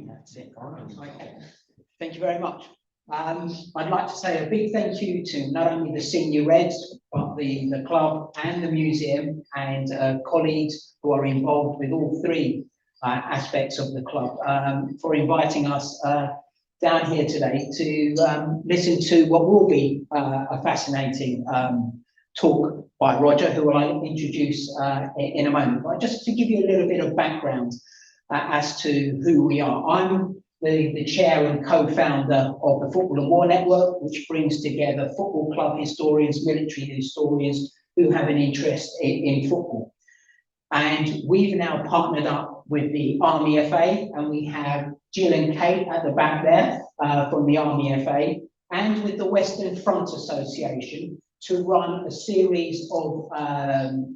That's it. Okay. Thank you very much. I'd like to say a big thank you to not only the senior Reds, but the club and the museum and colleagues who are involved with all three aspects of the club for inviting us down here today to listen to what will be a fascinating talk by Roger, who I'll introduce in a moment. But just to give you a little bit of background as to who we are. I'm the chair and co-founder of the Football and War Network, which brings together football club historians, military historians who have an interest in football. And we've now partnered up with the Army FA, and we have Jill and Kate at the back there from the Army FA, and with the Western Front Association to run a series of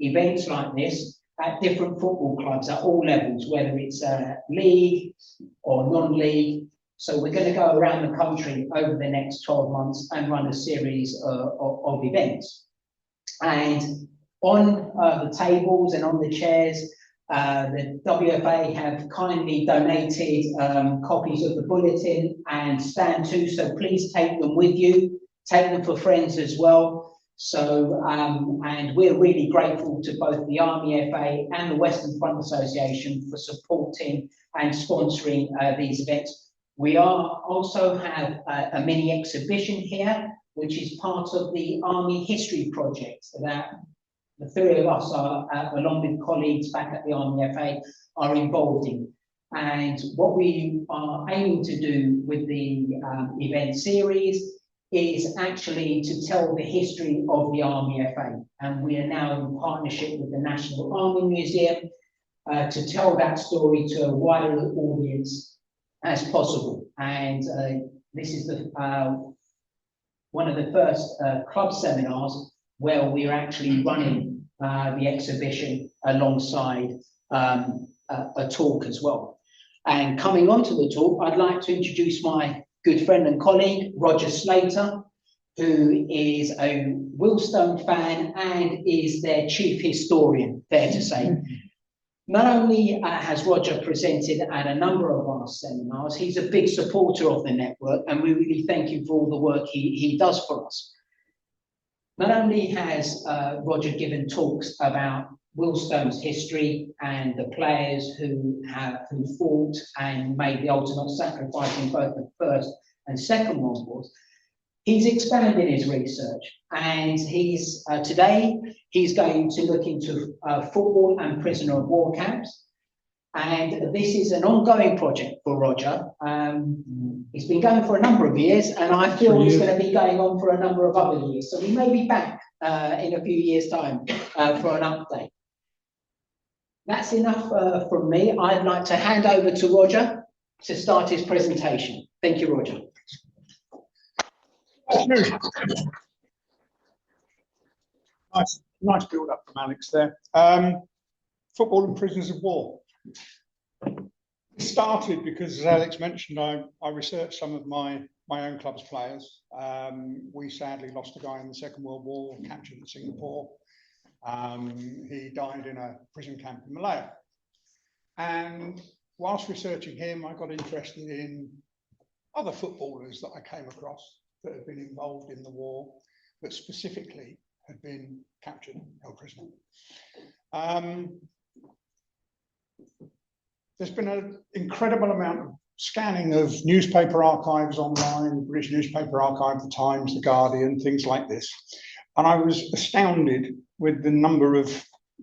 events like this at different football clubs at all levels, whether it's league or non-league. So we're going to go around the country over the next 12 months and run a series of events. And on the tables and on the chairs, the WFA have kindly donated copies of the bulletin and stand to, so please take them with you, take them for friends as well. So, and we're really grateful to both the Army FA and the Western Front Association for supporting and sponsoring these events. We also have a mini exhibition here, which is part of the Army History Project that the three of us are, along with colleagues back at the Army FA, are involved in. And what we are aiming to do with the event series is actually to tell the history of the Army FA. And we are now in partnership with the National Army Museum to tell that story to a wider audience as possible. And this is the one of the first club seminars where we're actually running the exhibition alongside a talk as well. And coming on to the talk, I'd like to introduce my good friend and colleague, Roger Slater, who is a Willstone fan and is their chief historian, fair to say. Not only has Roger presented at a number of our seminars, he's a big supporter of the network, and we really thank him for all the work he does for us. Not only has Roger given talks about Willstone's history and the players who fought and made the ultimate sacrifice in both the First and Second World Wars, he's expanded his research, and today he's going to look into football and prisoner of war camps. And this is an ongoing project for Roger. It's been going for a number of years, and I feel it's going to be going on for a number of other years. So we may be back in a few years' time for an update. That's enough from me. I'd like to hand over to Roger to start his presentation. Thank you, Roger. Nice build up from Alex there. Football and prisoners of war. It started because, as Alex mentioned, I researched some of my own club's players. We sadly lost a guy in the Second World War, captured in Singapore. He died in a prison camp in Malaya. And whilst researching him, I got interested in other footballers that I came across that had been involved in the war, but specifically had been captured, held prisoner. There's been an incredible amount of scanning of newspaper archives online, the British Newspaper Archive, the Times, the Guardian, things like this. And I was astounded with the number of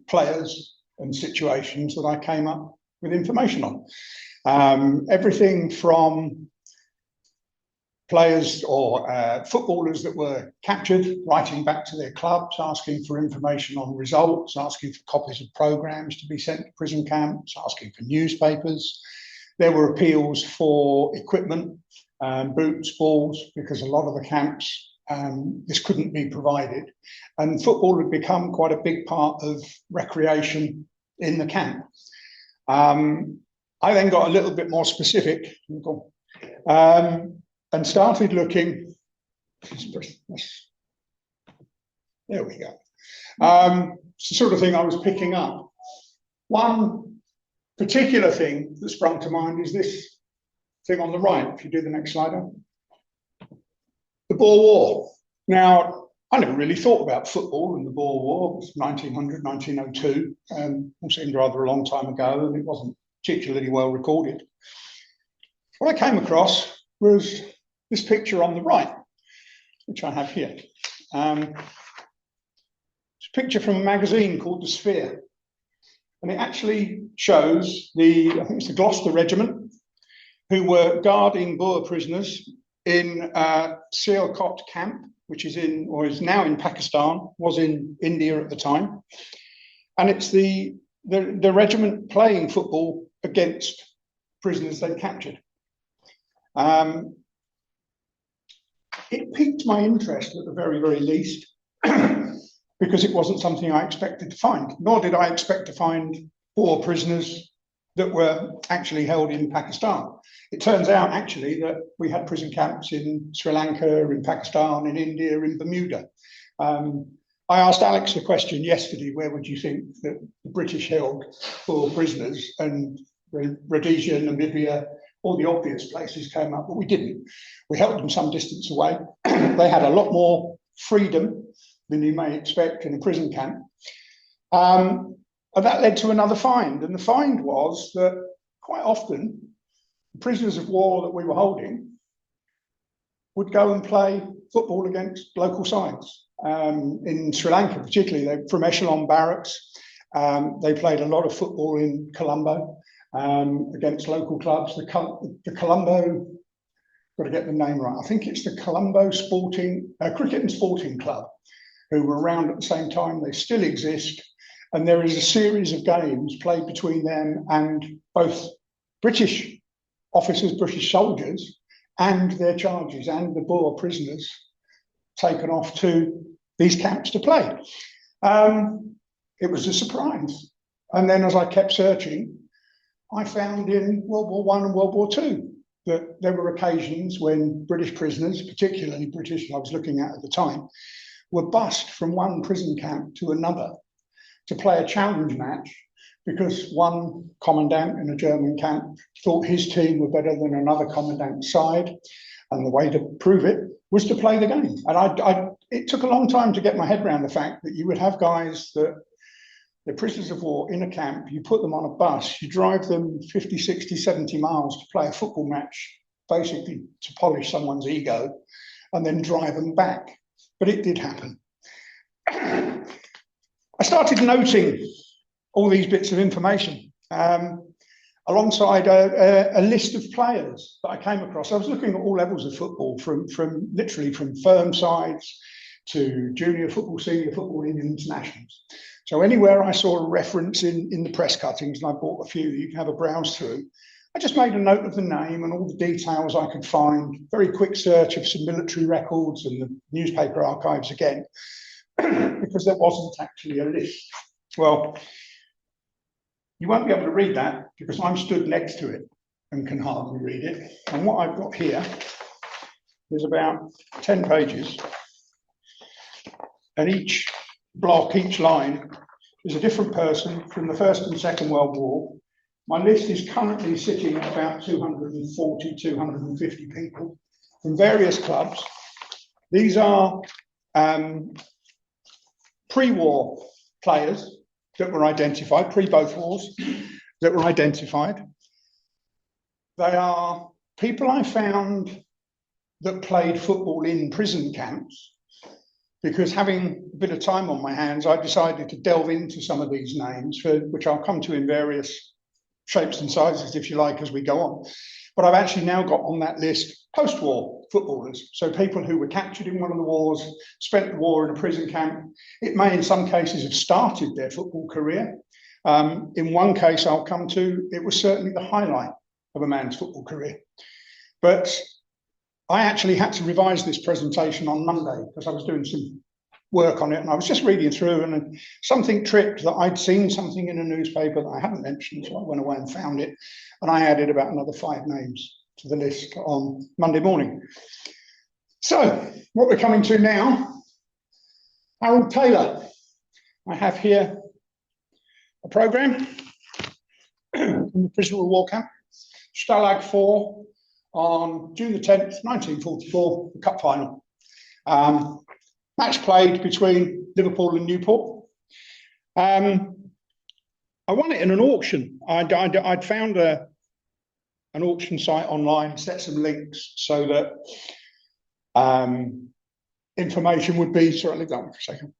players and situations that I came up with information on. Everything from players or footballers that were captured, writing back to their clubs, asking for information on results, asking for copies of programmes to be sent to prison camps, asking for newspapers. There were appeals for equipment, boots, balls, because a lot of the camps, this couldn't be provided. And football had become quite a big part of recreation in the camp. I then got a little bit more specific. And started looking, there we go. It's the sort of thing I was picking up. One particular thing that sprung to mind is this thing on the right, if you do the next slide. The Boer War. Now, I never really thought about football in the Boer War. It was 1900, 1902. It seemed rather a long time ago, and it wasn't particularly well recorded. What I came across was this picture on the right, which I have here. It's a picture from a magazine called The Sphere. And it actually shows I think it's the Gloucester Regiment, who were guarding Boer prisoners in Sialkot camp, which is is now in Pakistan, was in India at the time. And it's the regiment playing football against prisoners they captured. It piqued my interest at the very, very least, because it wasn't something I expected to find, nor did I expect to find Boer prisoners that were actually held in Pakistan. It turns out actually that we had prison camps in Sri Lanka, in Pakistan, in India, in Bermuda. I asked Alex the question yesterday, where would you think that the British held Boer prisoners? And Rhodesia, Namibia, all the obvious places came up, but we didn't. We held them some distance away. They had a lot more freedom than you may expect in a prison camp. And that led to another find. And the find was that quite often, the prisoners of war that we were holding would go and play football against local sides. In Sri Lanka, particularly, they're from Echelon Barracks. They played a lot of football in Colombo against local clubs. The Colombo, got to get the name right, I think it's the Colombo Cricket and Sporting Club, who were around at the same time. They still exist. And there is a series of games played between them and both British officers, British soldiers, and their charges, and the Boer prisoners taken off to these camps to play. It was a surprise. And then as I kept searching, I found in World War I and World War II that there were occasions when British prisoners, particularly British I was looking at the time, were bussed from one prison camp to another to play a challenge match because one commandant in a German camp thought his team were better than another commandant's side. And the way to prove it was to play the game. And it took a long time to get my head around the fact that you would have guys that they're prisoners of war in a camp, you put them on a bus, you drive them 50, 60, 70 miles to play a football match, basically to polish someone's ego, and then drive them back. But it did happen. I started noting all these bits of information alongside a list of players that I came across. I was looking at all levels of football, from literally from firm sides to junior football, senior football, Indian internationals. So anywhere I saw a reference in the press cuttings, and I bought a few that you can have a browse through, I just made a note of the name and all the details I could find. Very quick search of some military records and the newspaper archives again, because there wasn't actually a list. Well, you won't be able to read that because I'm stood next to it and can hardly read it. And what I've got here is about 10 pages. And each block, each line is a different person from the First and Second World War. My list is currently sitting at about 240, 250 people from various clubs. These are pre-war players that were identified, pre-both wars, that were identified. They are people I found that played football in prison camps, because having a bit of time on my hands, I decided to delve into some of these names, which I'll come to in various shapes and sizes, if you like, as we go on. But I've actually now got on that list post-war footballers. So people who were captured in one of the wars, spent the war in a prison camp. It may, in some cases, have started their football career. In one case I'll come to, it was certainly the highlight of a man's football career. But I actually had to revise this presentation on Monday because I was doing some work on it, and I was just reading through, and something tripped that I'd seen something in a newspaper that I hadn't mentioned, so I went away and found it, and I added about another 5 names to the list on Monday morning. So what we're coming to now, Harold Taylor. I have here a programme from the prisoner of war camp, Stalag 4, on June the 10th, 1944, the cup final. Match played between Liverpool and Newport. I won it in an auction. I'd found an auction site online, set some links so that information would be, sorry, leave that one for a second.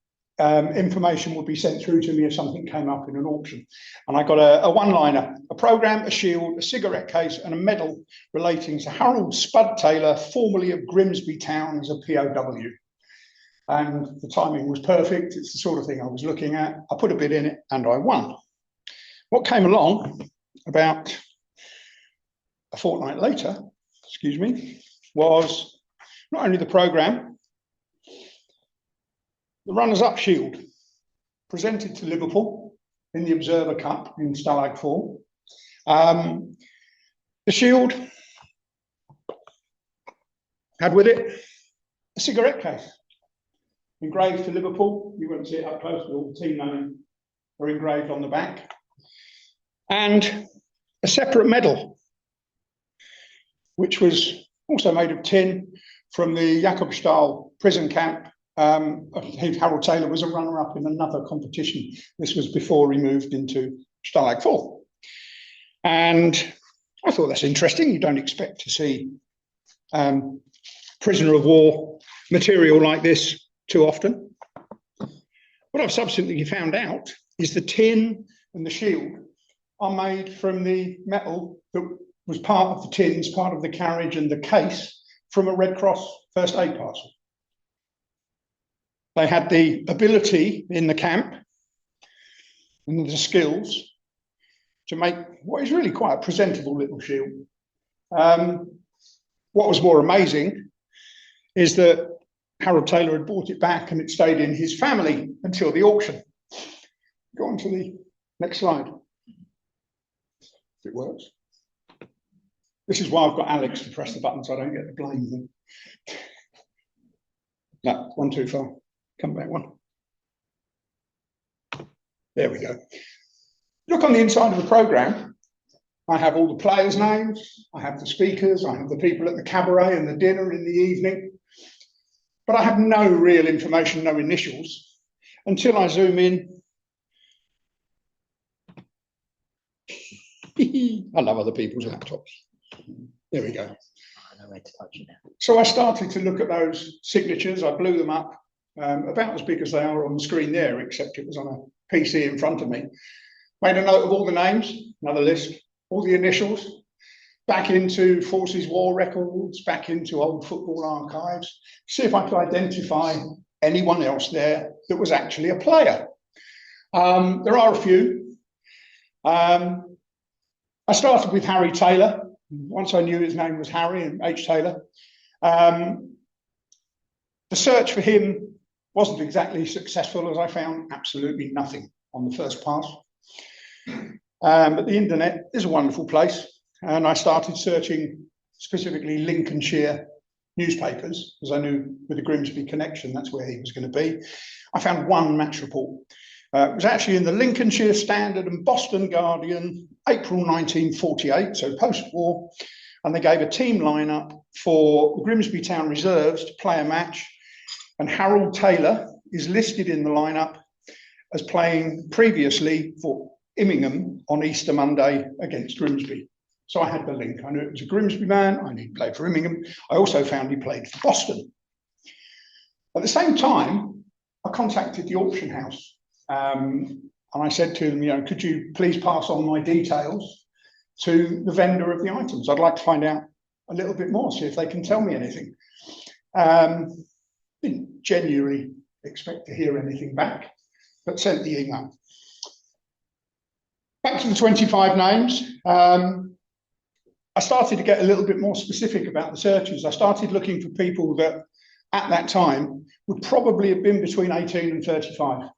Information would be sent through to me if something came up in an auction. And I got a one-liner, a programme, a shield, a cigarette case and a medal relating to Harold Spud Taylor, formerly of Grimsby Town as a POW. And the timing was perfect. It's the sort of thing I was looking at. I put a bid in it and I won. What came along about a fortnight later, excuse me, was not only the programme, the runners-up shield presented to Liverpool in the Observer Cup in Stalag 4. The shield had with it a cigarette case engraved to Liverpool. You won't see it up close, but all the team names are engraved on the back. And a separate medal, which was also made of tin from the Jakobstal prison camp. Harold Taylor was a runner-up in another competition. This was before he moved into Stalag 4. And I thought that's interesting. You don't expect to see prisoner of war material like this too often. What I've subsequently found out is the tin and the shield are made from the metal that was part of the tins, part of the carriage and the case from a Red Cross first aid parcel. They had the ability in the camp and the skills to make what is really quite a presentable little shield. What was more amazing is that Harold Taylor had bought it back and it stayed in his family until the auction. Go on to the next slide. If it works. This is why I've got Alex to press the button so I don't get the blame. No, one too far. Come back one. There we go. Look on the inside of the programme. I have all the players' names, I have the speakers, I have the people at the cabaret and the dinner in the evening. But I have no real information, no initials, until I zoom in. I love other people's laptops. There we go. I know where to touch it now. So I started to look at those signatures. I blew them up. About as big as they are on the screen there, except it was on a PC in front of me. Made a note of all the names, another list, all the initials, back into Forces War records, back into old football archives, see if I could identify anyone else there that was actually a player. There are a few. I started with Harry Taylor. Once I knew his name was Harry and H. Taylor. The search for him wasn't exactly successful, as I found absolutely nothing on the first pass. But the internet is a wonderful place. And I started searching specifically Lincolnshire newspapers, because I knew with the Grimsby connection, that's where he was going to be. I found one match report. It was actually in the Lincolnshire Standard and Boston Guardian, April 1948, so post-war. And they gave a team lineup for the Grimsby Town Reserves to play a match. And Harold Taylor is listed in the lineup as playing previously for Immingham on Easter Monday against Grimsby. So I had the link. I knew it was a Grimsby man. I knew he played for Immingham. I also found he played for Boston. At the same time, I contacted the auction house. And I said to them, could you please pass on my details to the vendor of the items? I'd like to find out a little bit more, see if they can tell me anything. Didn't genuinely expect to hear anything back, but sent the email. Back to the 25 names. I started to get a little bit more specific about the searches. I started looking for people that at that time would probably have been between 18 and 35.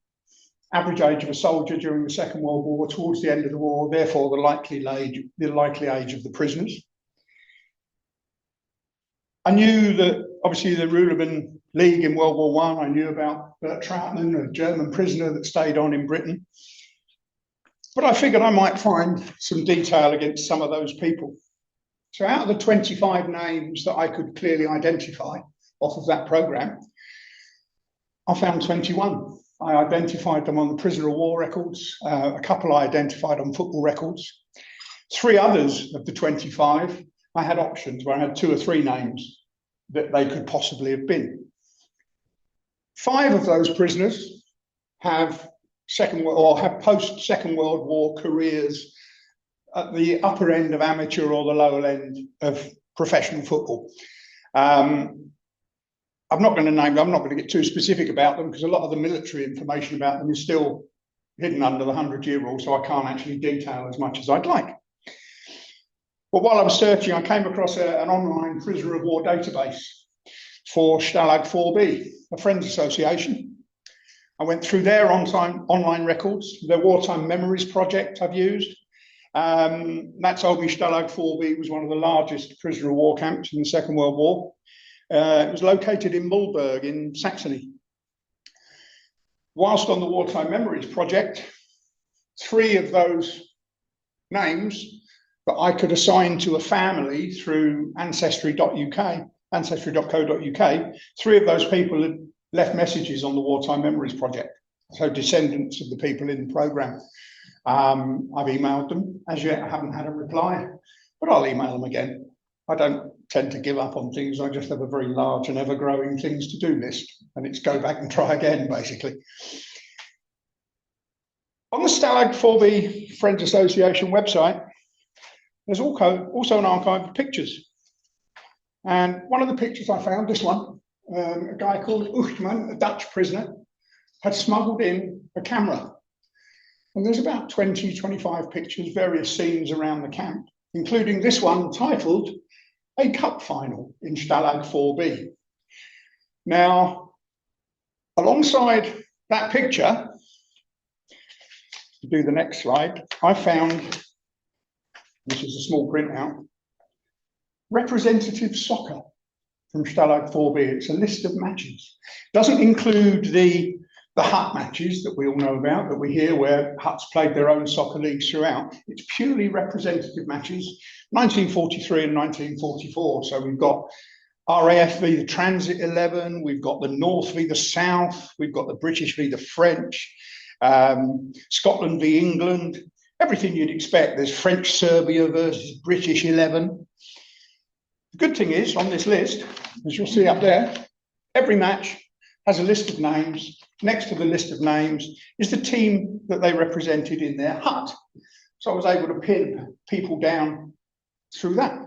Average age of a soldier during the Second World War, towards the end of the war, therefore the likely age of the prisoners. I knew that obviously the Ruhleben League in World War I knew about Bert Trautmann, a German prisoner that stayed on in Britain. But I figured I might find some detail against some of those people. So out of the 25 names that I could clearly identify off of that programme, I found 21. I identified them on the prisoner of war records, a couple I identified on football records. 3 others of the 25, I had options where I had 2 or 3 names that they could possibly have been. 5 of those prisoners have post Second World War careers at the upper end of amateur or the lower end of professional football. I'm not going to name them, I'm not going to get too specific about them because a lot of the military information about them is still hidden under the 100-year rule, so I can't actually detail as much as I'd like. But while I was searching, I came across an online prisoner of war database for Stalag 4B, a Friends Association. I went through their online records, their Wartime Memories project I've used. That told me Stalag 4B was one of the largest prisoner of war camps in the Second World War. It was located in Mulberg in Saxony. Whilst on the Wartime Memories project, 3 of those names that I could assign to a family through ancestry.co.uk, 3 of those people had left messages on the Wartime Memories project, so descendants of the people in the programme. I've emailed them. As yet, I haven't had a reply, but I'll email them again. I don't tend to give up on things. I just have a very large and ever-growing things to do list, and it's go back and try again, basically. On the Stalag 4B Friends Association website, there's also an archive of pictures. And one of the pictures I found, this one, a guy called Uchtman, a Dutch prisoner, had smuggled in a camera. And there's about 20, 25 pictures, various scenes around the camp, including this one titled A Cup Final in Stalag 4B. Now, alongside that picture, to do the next slide, I found, this is a small printout, representative soccer from Stalag 4B. It's a list of matches. Doesn't include the hut matches that we all know about, that we hear where huts played their own soccer leagues throughout. It's purely representative matches, 1943 and 1944. So we've got RAF v the Transit 11, we've got the North v the South, we've got the British v the French, Scotland v England, everything you'd expect. There's French Serbia versus British 11. The good thing is, on this list, as you'll see up there, every match has a list of names. Next to the list of names is the team that they represented in their hut. So I was able to pin people down through that.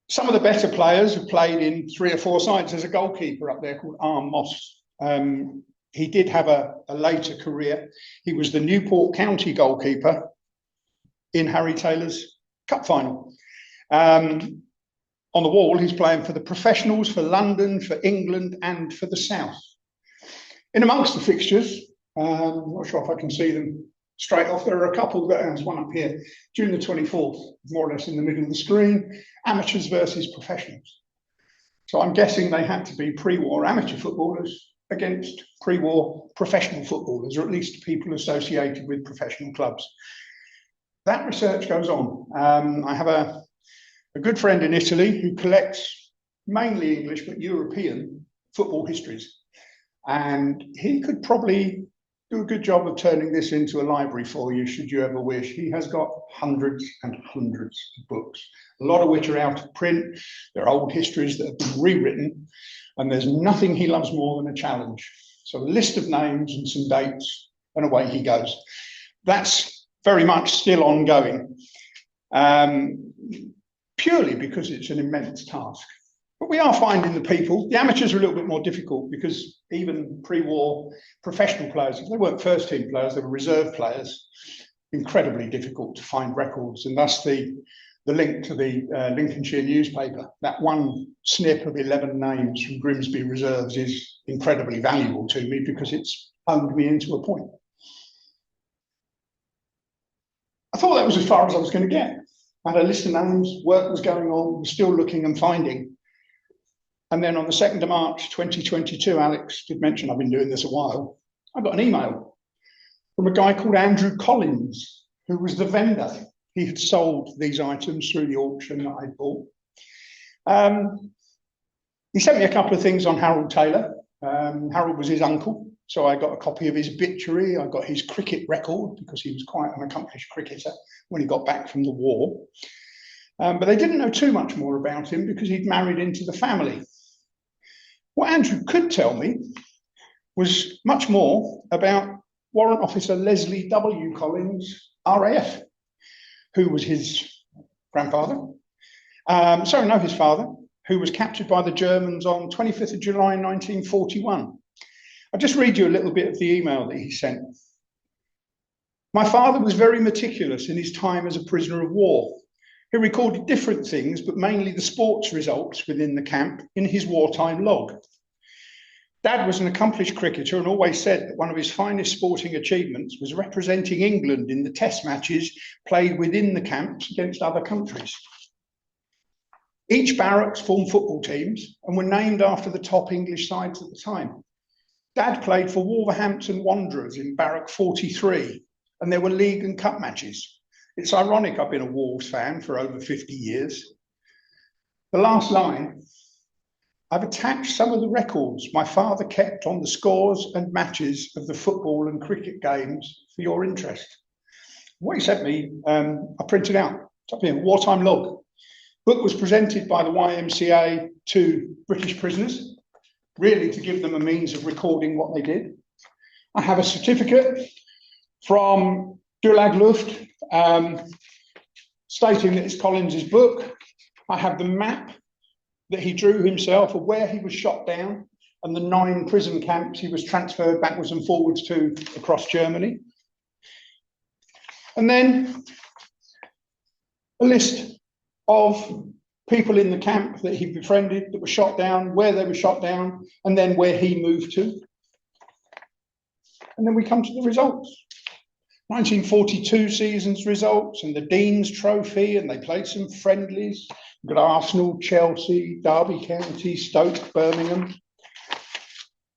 Some of the better players have played in 3 or 4 sides. There's a goalkeeper up there called Arm Moss. He did have a later career. He was the Newport County goalkeeper in Harry Taylor's cup final. On the wall, he's playing for the professionals, for London, for England, and for the South. In amongst the fixtures, I'm not sure if I can see them straight off. There are a couple, there's one up here, June the 24th, more or less in the middle of the screen, amateurs versus professionals. So I'm guessing they had to be pre-war amateur footballers against pre-war professional footballers, or at least people associated with professional clubs. That research goes on. I have a good friend in Italy who collects mainly English but European football histories. And he could probably do a good job of turning this into a library for you, should you ever wish. He has got hundreds and hundreds of books, a lot of which are out of print. They're old histories that have been rewritten, and there's nothing he loves more than a challenge. So a list of names and some dates, and away he goes. That's very much still ongoing. Purely because it's an immense task. But we are finding the people. The amateurs are a little bit more difficult because even pre-war professional players, if they weren't first team players, they were reserve players, incredibly difficult to find records. And thus the link to the Lincolnshire newspaper, that one snip of 11 names from Grimsby Reserves is incredibly valuable to me because it's honed me into a point. I thought that was as far as I was going to get. I had a list of names, work was going on, was still looking and finding. And then on the 2nd of March, 2022, Alex did mention I've been doing this a while. I got an email from a guy called Andrew Collins, who was the vendor he had sold these items through the auction that I bought. He sent me a couple of things on Harold Taylor. Harold was his uncle, so I got a copy of his obituary. I got his cricket record because he was quite an accomplished cricketer when he got back from the war. But they didn't know too much more about him because he'd married into the family. What Andrew could tell me was much more about Warrant Officer Leslie W. Collins, RAF, who was his grandfather. His father, who was captured by the Germans on 25th of July 1941. I'll just read you a little bit of the email that he sent. My father was very meticulous in his time as a prisoner of war. He recorded different things, but mainly the sports results within the camp in his wartime log. Dad was an accomplished cricketer and always said that one of his finest sporting achievements was representing England in the test matches played within the camps against other countries. Each barracks formed football teams and were named after the top English sides at the time. Dad played for Wolverhampton Wanderers in Barrack 43, and there were league and cup matches. It's ironic I've been a Wolves fan for over 50 years. The last line, I've attached some of the records my father kept on the scores and matches of the football and cricket games for your interest. What he sent me, I printed out. It's up here, wartime log. Book was presented by the YMCA to British prisoners, really to give them a means of recording what they did. I have a certificate from Gulag Luft stating that it's Collins's book. I have the map that he drew himself of where he was shot down and the 9 prison camps he was transferred backwards and forwards to across Germany. And then a list of people in the camp that he befriended that were shot down, where they were shot down, and then where he moved to. And then we come to the results. 1942 season's results and the Dean's Trophy, and they played some friendlies. We've got Arsenal, Chelsea, Derby County, Stoke, Birmingham.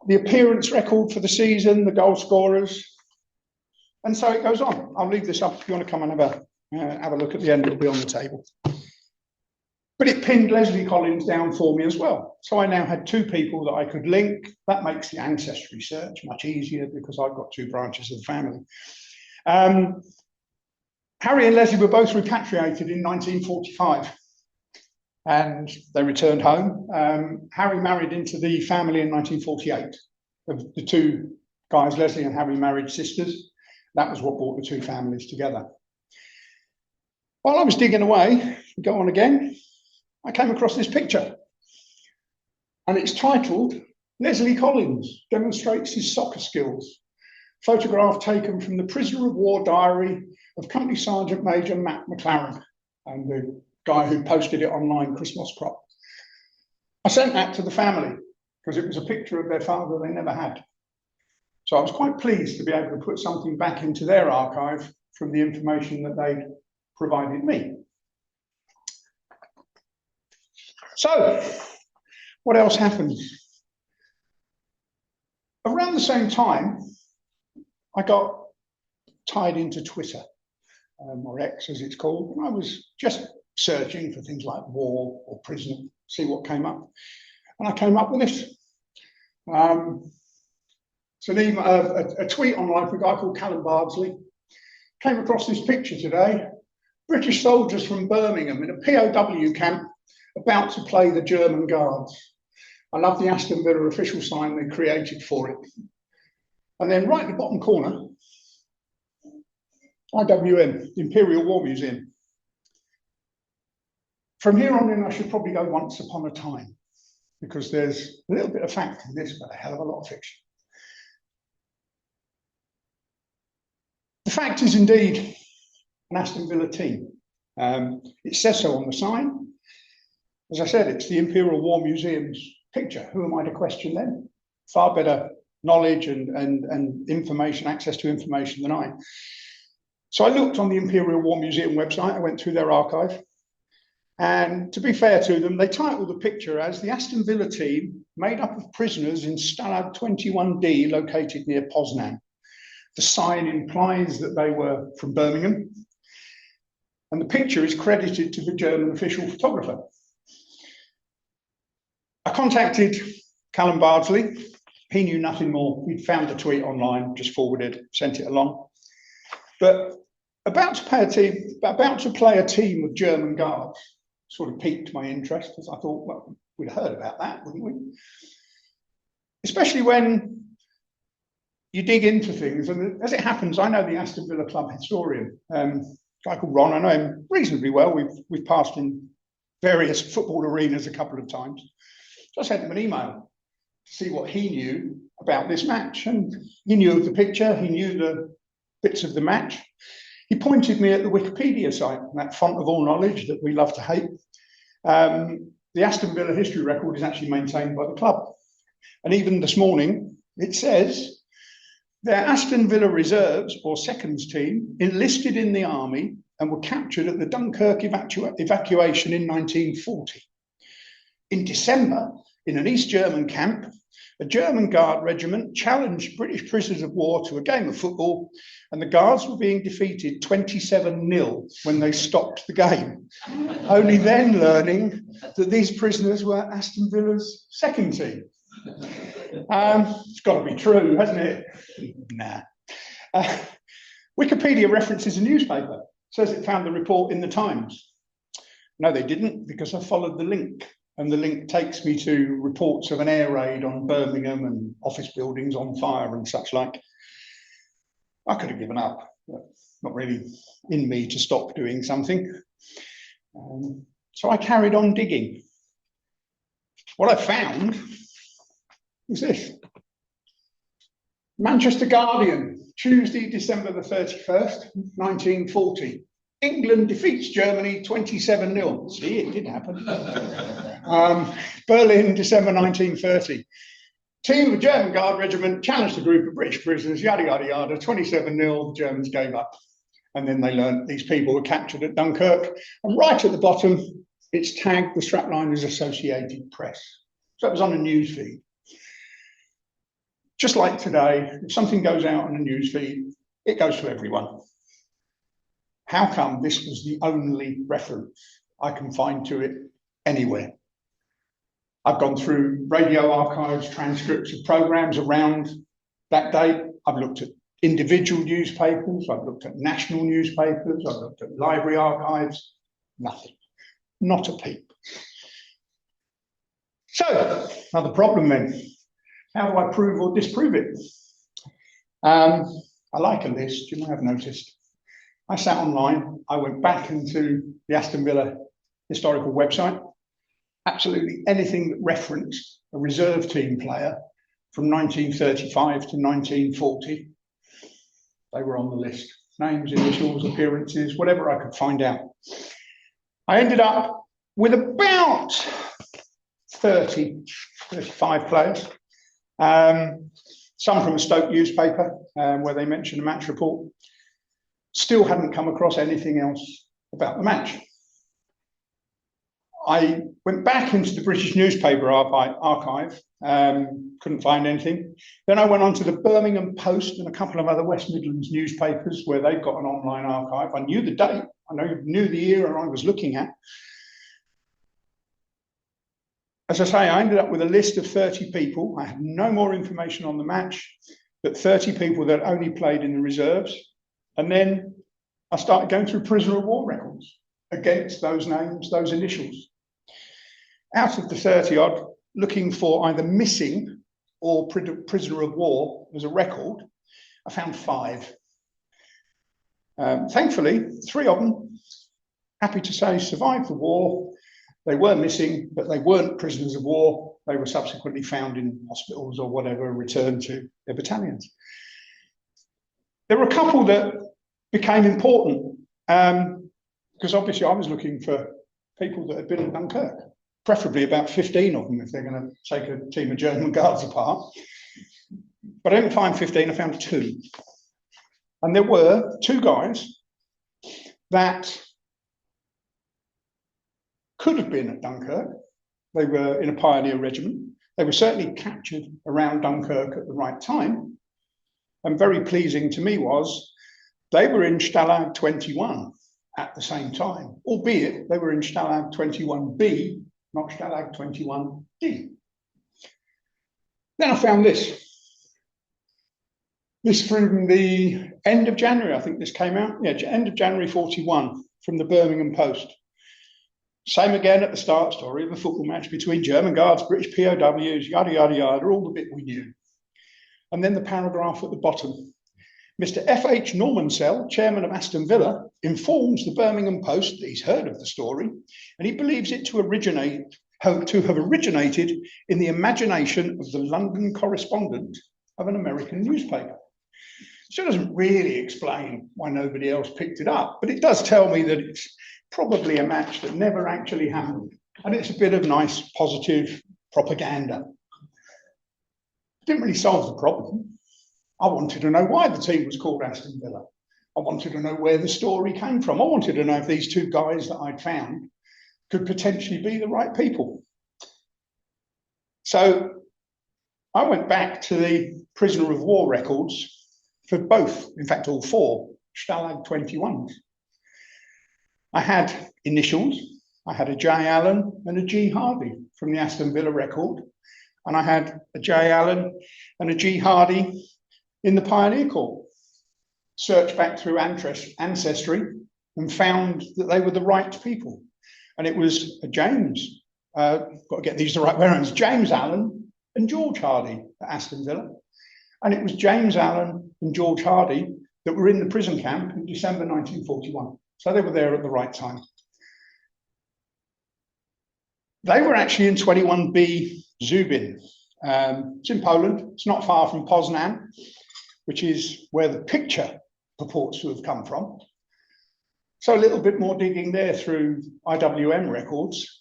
The appearance record for the season, the goal scorers. And so it goes on. I'll leave this up if you want to come and have a look at the end, it'll be on the table. But it pinned Leslie Collins down for me as well. So I now had 2 people that I could link. That makes the ancestry search much easier because I've got 2 branches of the family. Harry and Leslie were both repatriated in 1945 and they returned home. Harry married into the family in 1948. The 2 guys, Leslie and Harry, married sisters. That was what brought the 2 families together. While I was digging away, go on again, I came across this picture and it's titled Leslie Collins Demonstrates His Soccer Skills. Photograph taken from the prisoner of war diary of Company Sergeant Major Matt McLaren and the guy who posted it online, Chris Moscrop. I sent that to the family because it was a picture of their father they never had. So I was quite pleased to be able to put something back into their archive from the information that they'd provided me. So, what else happened? Around the same time, I got tied into Twitter, or X as it's called, and I was just searching for things like war or prison, see what came up. And I came up with this. It's an email, a tweet online from a guy called Callum Bardsley. Came across this picture today. British soldiers from Birmingham in a POW camp about to play the German Guards. I love the Aston Villa official sign they created for it. And then right in the bottom corner, IWM, Imperial War Museum. From here on in, I should probably go once upon a time because there's a little bit of fact in this, but a hell of a lot of fiction. The fact is indeed an Aston Villa team. It says so on the sign. As I said, it's the Imperial War Museum's picture. Who am I to question them? Far better knowledge and information, access to information than I. So I looked on the Imperial War Museum website. I went through their archive. And to be fair to them, they titled the picture as the Aston Villa team made up of prisoners in Stalag 21D located near Poznan. The sign implies that they were from Birmingham. And the picture is credited to the German official photographer. I contacted Callum Bardsley. He knew nothing more. He'd found the tweet online, just forwarded, sent it along. But about to play a team of German guards sort of piqued my interest, because I thought, well, we'd heard about that, wouldn't we? Especially when you dig into things. And as it happens, I know the Aston Villa club historian, a guy called Ron. I know him reasonably well. We've passed in various football arenas a couple of times. So I sent him an email to see what he knew about this match. And he knew of the picture, he knew the bits of the match. He pointed me at the Wikipedia site, that font of all knowledge that we love to hate. The Aston Villa history record is actually maintained by the club. And even this morning, it says their Aston Villa reserves or seconds team enlisted in the army and were captured at the Dunkirk evacuation in 1940. In December, in an East German camp, a German Guard regiment challenged British prisoners of war to a game of football, and the Guards were being defeated 27-0 when they stopped the game, only then learning that these prisoners were Aston Villa's second team. It's got to be true, hasn't it? Nah. Wikipedia references a newspaper, says it found the report in the Times. No, they didn't, because I followed the link. And the link takes me to reports of an air raid on Birmingham and office buildings on fire and such like. I could have given up, but not really in me to stop doing something. So I carried on digging. What I found was this. Manchester Guardian, Tuesday, December the 31st, 1940. England defeats Germany 27-0. See, it did happen. Berlin, December 1930. Team of German Guard regiment challenged a group of British prisoners, yada, yada, yada, 27-0, the Germans gave up. And then they learned these people were captured at Dunkirk. And right at the bottom, it's tagged, the strapline is Associated Press. So it was on a news feed. Just like today, if something goes out on a news feed, it goes to everyone. How come this was the only reference I can find to it anywhere? I've gone through radio archives, transcripts of programs around that date. I've looked at individual newspapers. I've looked at national newspapers. I've looked at library archives. Nothing. Not a peep. So, another problem then. How do I prove or disprove it? I like a list, you might have noticed. I sat online, I went back into the Aston Villa historical website. Absolutely anything that referenced a reserve team player from 1935 to 1940, they were on the list. Names, initials, appearances, whatever I could find out. I ended up with about 30, 35 players. Some from a Stoke newspaper where they mentioned a match report. Still hadn't come across anything else about the match. I went back into the British newspaper archive, couldn't find anything. Then I went on to the Birmingham Post and a couple of other West Midlands newspapers where they've got an online archive. I knew the date, I knew the era I was looking at. As I say, I ended up with a list of 30 people. I had no more information on the match, but 30 people that only played in the reserves. And then I started going through prisoner of war records against those names, those initials. Out of the 30 odd, looking for either missing or prisoner of war as a record, I found 5. Thankfully, 3 of them, happy to say, survived the war. They were missing, but they weren't prisoners of war. They were subsequently found in hospitals or whatever, returned to their battalions. There were a couple that became important because obviously I was looking for people that had been at Dunkirk, preferably about 15 of them if they're going to take a team of German Guards apart. But I didn't find 15, I found 2. And there were 2 guys that could have been at Dunkirk. They were in a pioneer regiment. They were certainly captured around Dunkirk at the right time. And very pleasing to me was they were in Stalag 21 at the same time, albeit they were in Stalag 21B, not Stalag 21D. Then I found this. This from the end of January, I think this came out. Yeah, end of January 41 from the Birmingham Post. Same again at the start story of a football match between German guards, British POWs, yada, yada, yada, all the bit we knew. And then the paragraph at the bottom. Mr. F.H. Normansell, chairman of Aston Villa, informs the Birmingham Post that he's heard of the story and he believes it to have originated in the imagination of the London correspondent of an American newspaper. So it doesn't really explain why nobody else picked it up, but it does tell me that it's probably a match that never actually happened. And it's a bit of nice, positive propaganda. Didn't really solve the problem. I wanted to know why the team was called Aston Villa. I wanted to know where the story came from. I wanted to know if these two guys that I'd found could potentially be the right people. So I went back to the prisoner of war records for both, in fact, all four Stalag 21s. I had initials. I had a J. Allen and a G. Hardy from the Aston Villa record. And I had a J. Allen and a G. Hardy in the Pioneer Corps. Searched back through ancestry and found that they were the right people. And it was a James, got to get these the right way around, James Allen and George Hardy at Aston Villa. And it was James Allen and George Hardy that were in the prison camp in December 1941. So they were there at the right time. They were actually in 21B Zubin. It's in Poland. It's not far from Poznan, which is where the picture purports to have come from. So a little bit more digging there through IWM records.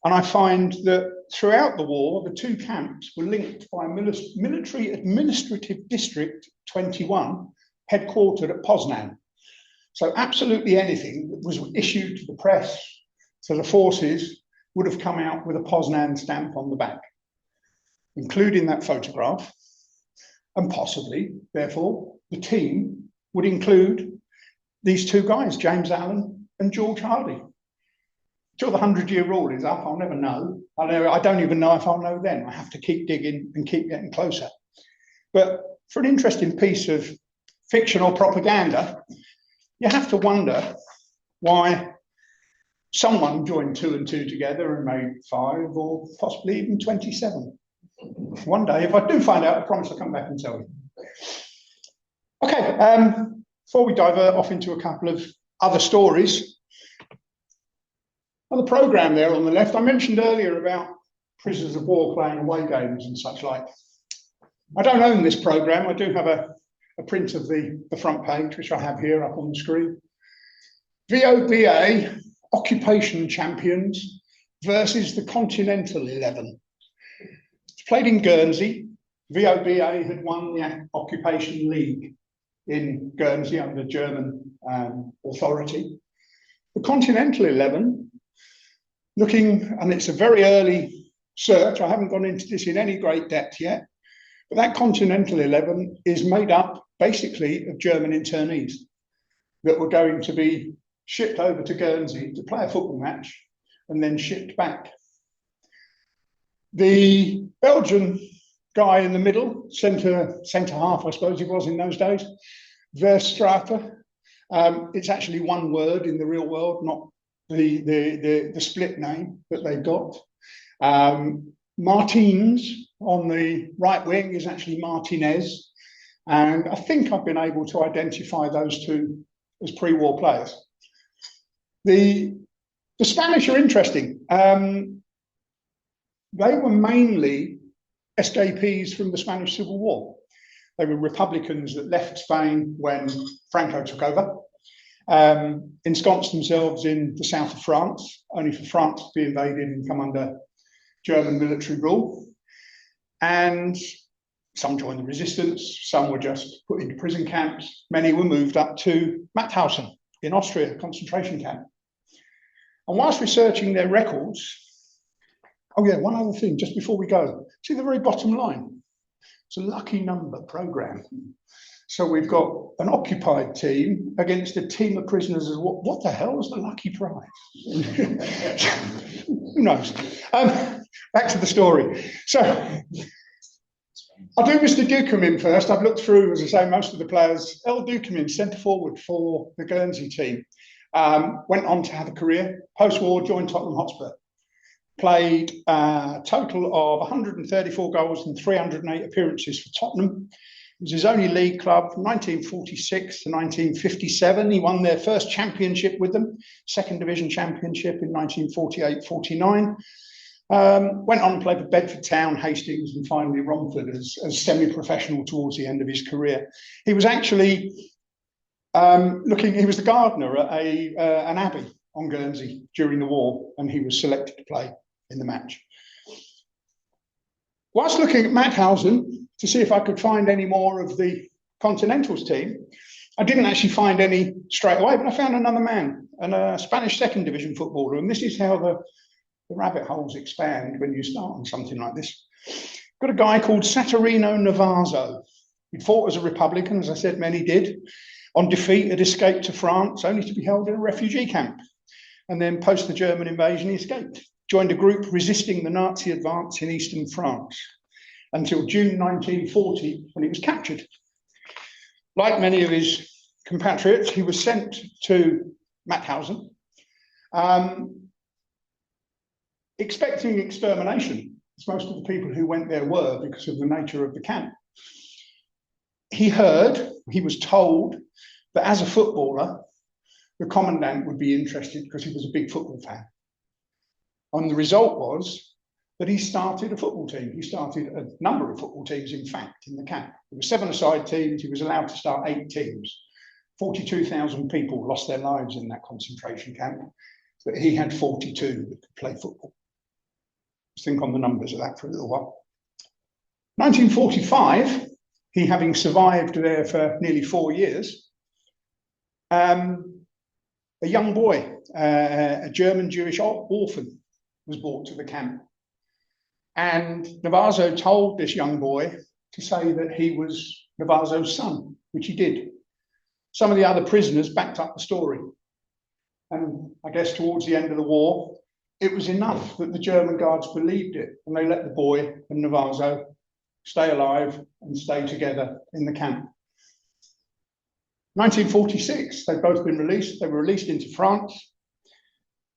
And I find that throughout the war, the two camps were linked by Military Administrative District 21, headquartered at Poznan. So absolutely anything that was issued to the press, to the forces, would have come out with a Poznan stamp on the back, including that photograph. And possibly, therefore, the team would include these two guys, James Allen and George Hardy. Till the 100-year rule is up, I'll never know. I don't even know if I'll know then. I have to keep digging and keep getting closer. But for an interesting piece of fiction or propaganda, you have to wonder why someone joined 2 and 2 together and made 5 or possibly even 27. One day, if I do find out, I promise I'll come back and tell you. Okay, before we divert off into a couple of other stories, on the programme there on the left, I mentioned earlier about prisoners of war playing away games and such like. I don't own this programme. I do have a print of the front page, which I have here up on the screen. VOBA Occupation Champions versus the Continental 11. It's played in Guernsey. VOBA had won the Occupation League in Guernsey under German authority. The Continental 11, looking, and it's a very early search, I haven't gone into this in any great depth yet, but that Continental 11 is made up basically of German internees that were going to be shipped over to Guernsey to play a football match and then shipped back. The Belgian guy in the middle, centre half, I suppose he was in those days, Verstraete. It's actually one word in the real world, not the split name that they got. Martins on the right wing is actually Martinez. And I think I've been able to identify those two as pre-war players. The Spanish are interesting. They were mainly escapees from the Spanish Civil War. They were Republicans that left Spain when Franco took over, ensconced themselves in the south of France, only for France to be invaded and come under German military rule. And some joined the resistance, some were just put into prison camps, many were moved up to Mauthausen in Austria, a concentration camp. And whilst researching their records, oh yeah, one other thing, just before we go, see the very bottom line? It's a lucky number programme. So we've got an occupied team against a team of prisoners of war. What the hell is the lucky prize? Who knows? Back to the story. So I'll do Mr. Ducombe in first. I've looked through, as I say, most of the players. El Ducombe, centre forward for the Guernsey team. Went on to have a career. Post-war, joined Tottenham Hotspur. Played a total of 134 goals and 308 appearances for Tottenham. It was his only league club from 1946 to 1957. He won their first championship with them, second division championship in 1948-49. Went on and played for Bedford Town, Hastings, and finally Romford as semi-professional towards the end of his career. He was actually he was the gardener at an abbey on Guernsey during the war, and he was selected to play in the match. Whilst looking at Mauthausen to see if I could find any more of the Continentals team, I didn't actually find any straight away, but I found another man, and a Spanish second division footballer, and this is how the rabbit holes expand when you start on something like this. Got a guy called Saturnino Navazo. He fought as a Republican, as I said, many did. On defeat, had escaped to France, only to be held in a refugee camp. And then post the German invasion, he escaped. Joined a group resisting the Nazi advance in eastern France until June 1940, when he was captured. Like many of his compatriots, he was sent to Mauthausen, expecting extermination, as most of the people who went there were because of the nature of the camp. He was told that as a footballer, the commandant would be interested because he was a big football fan. And the result was that he started a football team. He started a number of football teams, in fact, in the camp. There were 7-a-side teams. He was allowed to start 8 teams. 42,000 people lost their lives in that concentration camp, but he had 42 that could play football. Just think on the numbers of that for a little while. 1945, he having survived there for nearly 4 years, a young boy, a German Jewish orphan, was brought to the camp. And Navazo told this young boy to say that he was Navazo's son, which he did. Some of the other prisoners backed up the story. And I guess towards the end of the war, it was enough that the German guards believed it, and they let the boy and Navazo stay alive and stay together in the camp. 1946, they've both been released. They were released into France.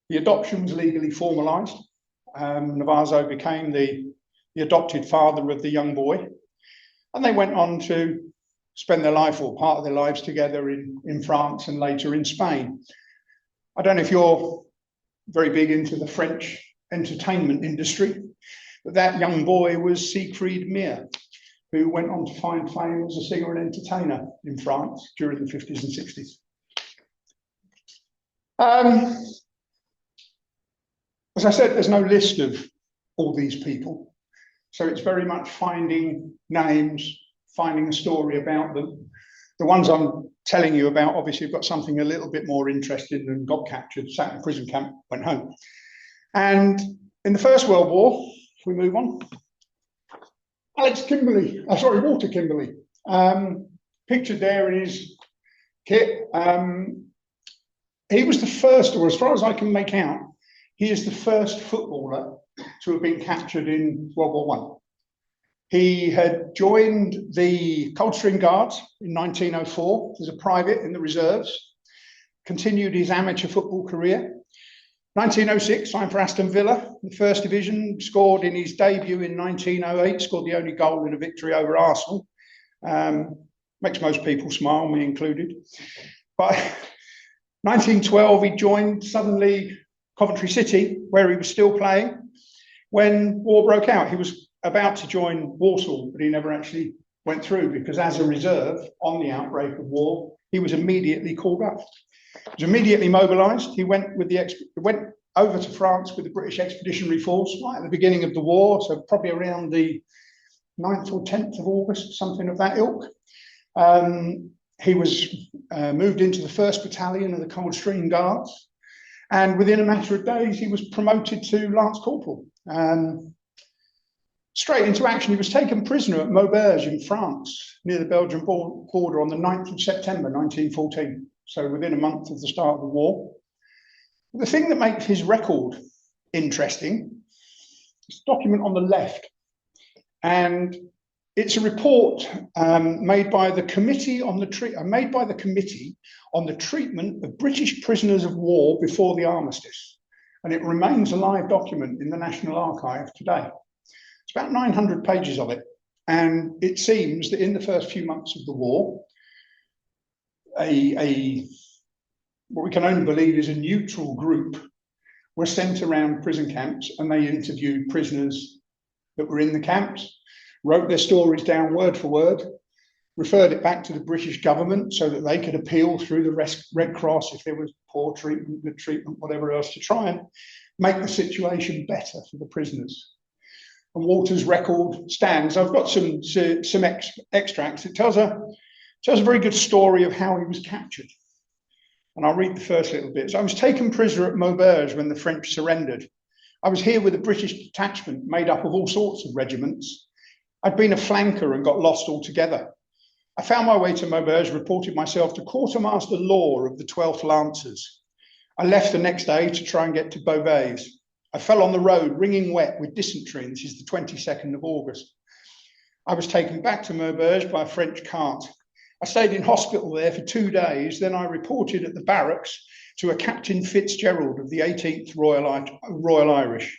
The adoption was legally formalised. Navazo became the adopted father of the young boy. And they went on to spend their life, or part of their lives, together in France and later in Spain. I don't know if you're very big into the French entertainment industry, but that young boy was Siegfried Meer, who went on to find fame as a singer and entertainer in France during the 50s and 60s. As I said, there's no list of all these people. So it's very much finding names, finding a story about them. The ones I'm telling you about obviously have got something a little bit more interesting and got captured, sat in a prison camp, went home. And in the First World War, if we move on, Walter Kimberley, pictured there in his kit. He was the first, or as far as I can make out, he is the first footballer to have been captured in World War I. He had joined the Coldstream Guards in 1904 as a private in the reserves, continued his amateur football career. 1906, signed for Aston Villa, the first division, scored in his debut in 1908, scored the only goal in a victory over Arsenal. Makes most people smile, me included. By 1912, he joined suddenly Coventry City, where he was still playing when war broke out. He was about to join Warsaw, but he never actually went through because as a reserve on the outbreak of war, he was immediately called up. He was immediately mobilised. He went over to France with the British Expeditionary Force right at the beginning of the war, so probably around the 9th or 10th of August, something of that ilk. He was moved into the 1st Battalion of the Coldstream Guards, and within a matter of days, he was promoted to Lance Corporal. Straight into action. He was taken prisoner at Maubeuge in France, near the Belgian border on the 9th of September 1914, so within a month of the start of the war. The thing that makes his record interesting is the document on the left, and it's a report made by the Committee on the Treatment of British Prisoners of War before the Armistice, and it remains a live document in the National Archive today. It's about 900 pages of it, and it seems that in the first few months of the war, what we can only believe is a neutral group were sent around prison camps, and they interviewed prisoners that were in the camps, wrote their stories down word for word, referred it back to the British government so that they could appeal through the Red Cross if there was poor treatment, good treatment, whatever else, to try and make the situation better for the prisoners. And Walter's record stands. I've got some extracts. It tells a very good story of how he was captured. And I'll read the first little bit. So I was taken prisoner at Maubeuge when the French surrendered. I was here with a British detachment made up of all sorts of regiments. I'd been a flanker and got lost altogether. I found my way to Maubeuge, reported myself to Quartermaster Law of the 12th Lancers. I left the next day to try and get to Beauvais. I fell on the road, wringing wet with dysentery, and this is the 22nd of August. I was taken back to Maubeuge by a French cart. I stayed in hospital there for 2 days. Then I reported at the barracks to a Captain Fitzgerald of the 18th Royal Irish.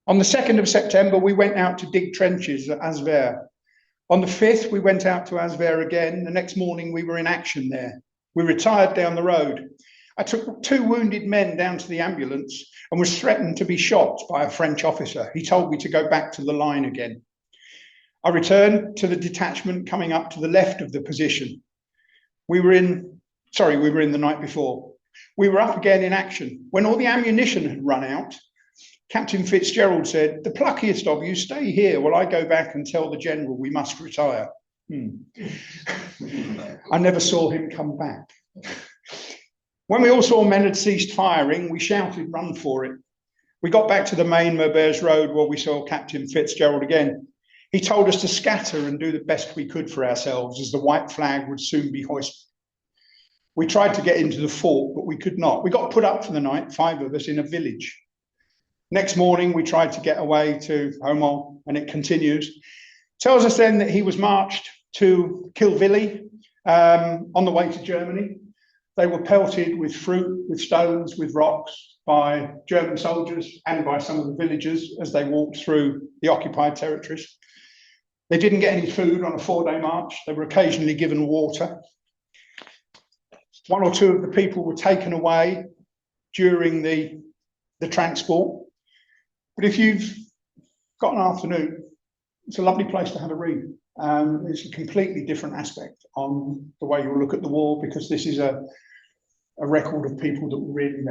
On the 2nd of September, we went out to dig trenches at Asver. On the 5th, we went out to Asver again. The next morning, we were in action there. We retired down the road. I took 2 wounded men down to the ambulance and was threatened to be shot by a French officer. He told me to go back to the line again. I returned to the detachment coming up to the left of the position. We were in the night before. We were up again in action. When all the ammunition had run out, Captain Fitzgerald said, "The pluckiest of you stay here while I go back and tell the general we must retire." I never saw him come back. When we all saw men had ceased firing, we shouted, "Run for it." We got back to the main Maubeuge road where we saw Captain Fitzgerald again. He told us to scatter and do the best we could for ourselves, as the white flag would soon be hoisted. We tried to get into the fort, but we could not. We got put up for the night, 5 of us, in a village. Next morning, we tried to get away to Haumont, and it continues. Tells us then that he was marched to Kilvilly on the way to Germany. They were pelted with fruit, with stones, with rocks by German soldiers and by some of the villagers as they walked through the occupied territories. They didn't get any food on a 4-day march. They were occasionally given water. 1 or 2 of the people were taken away during the transport. But if you've got an afternoon, it's a lovely place to have a read. It's a completely different aspect on the way you'll look at the war, because this is a record of people that were really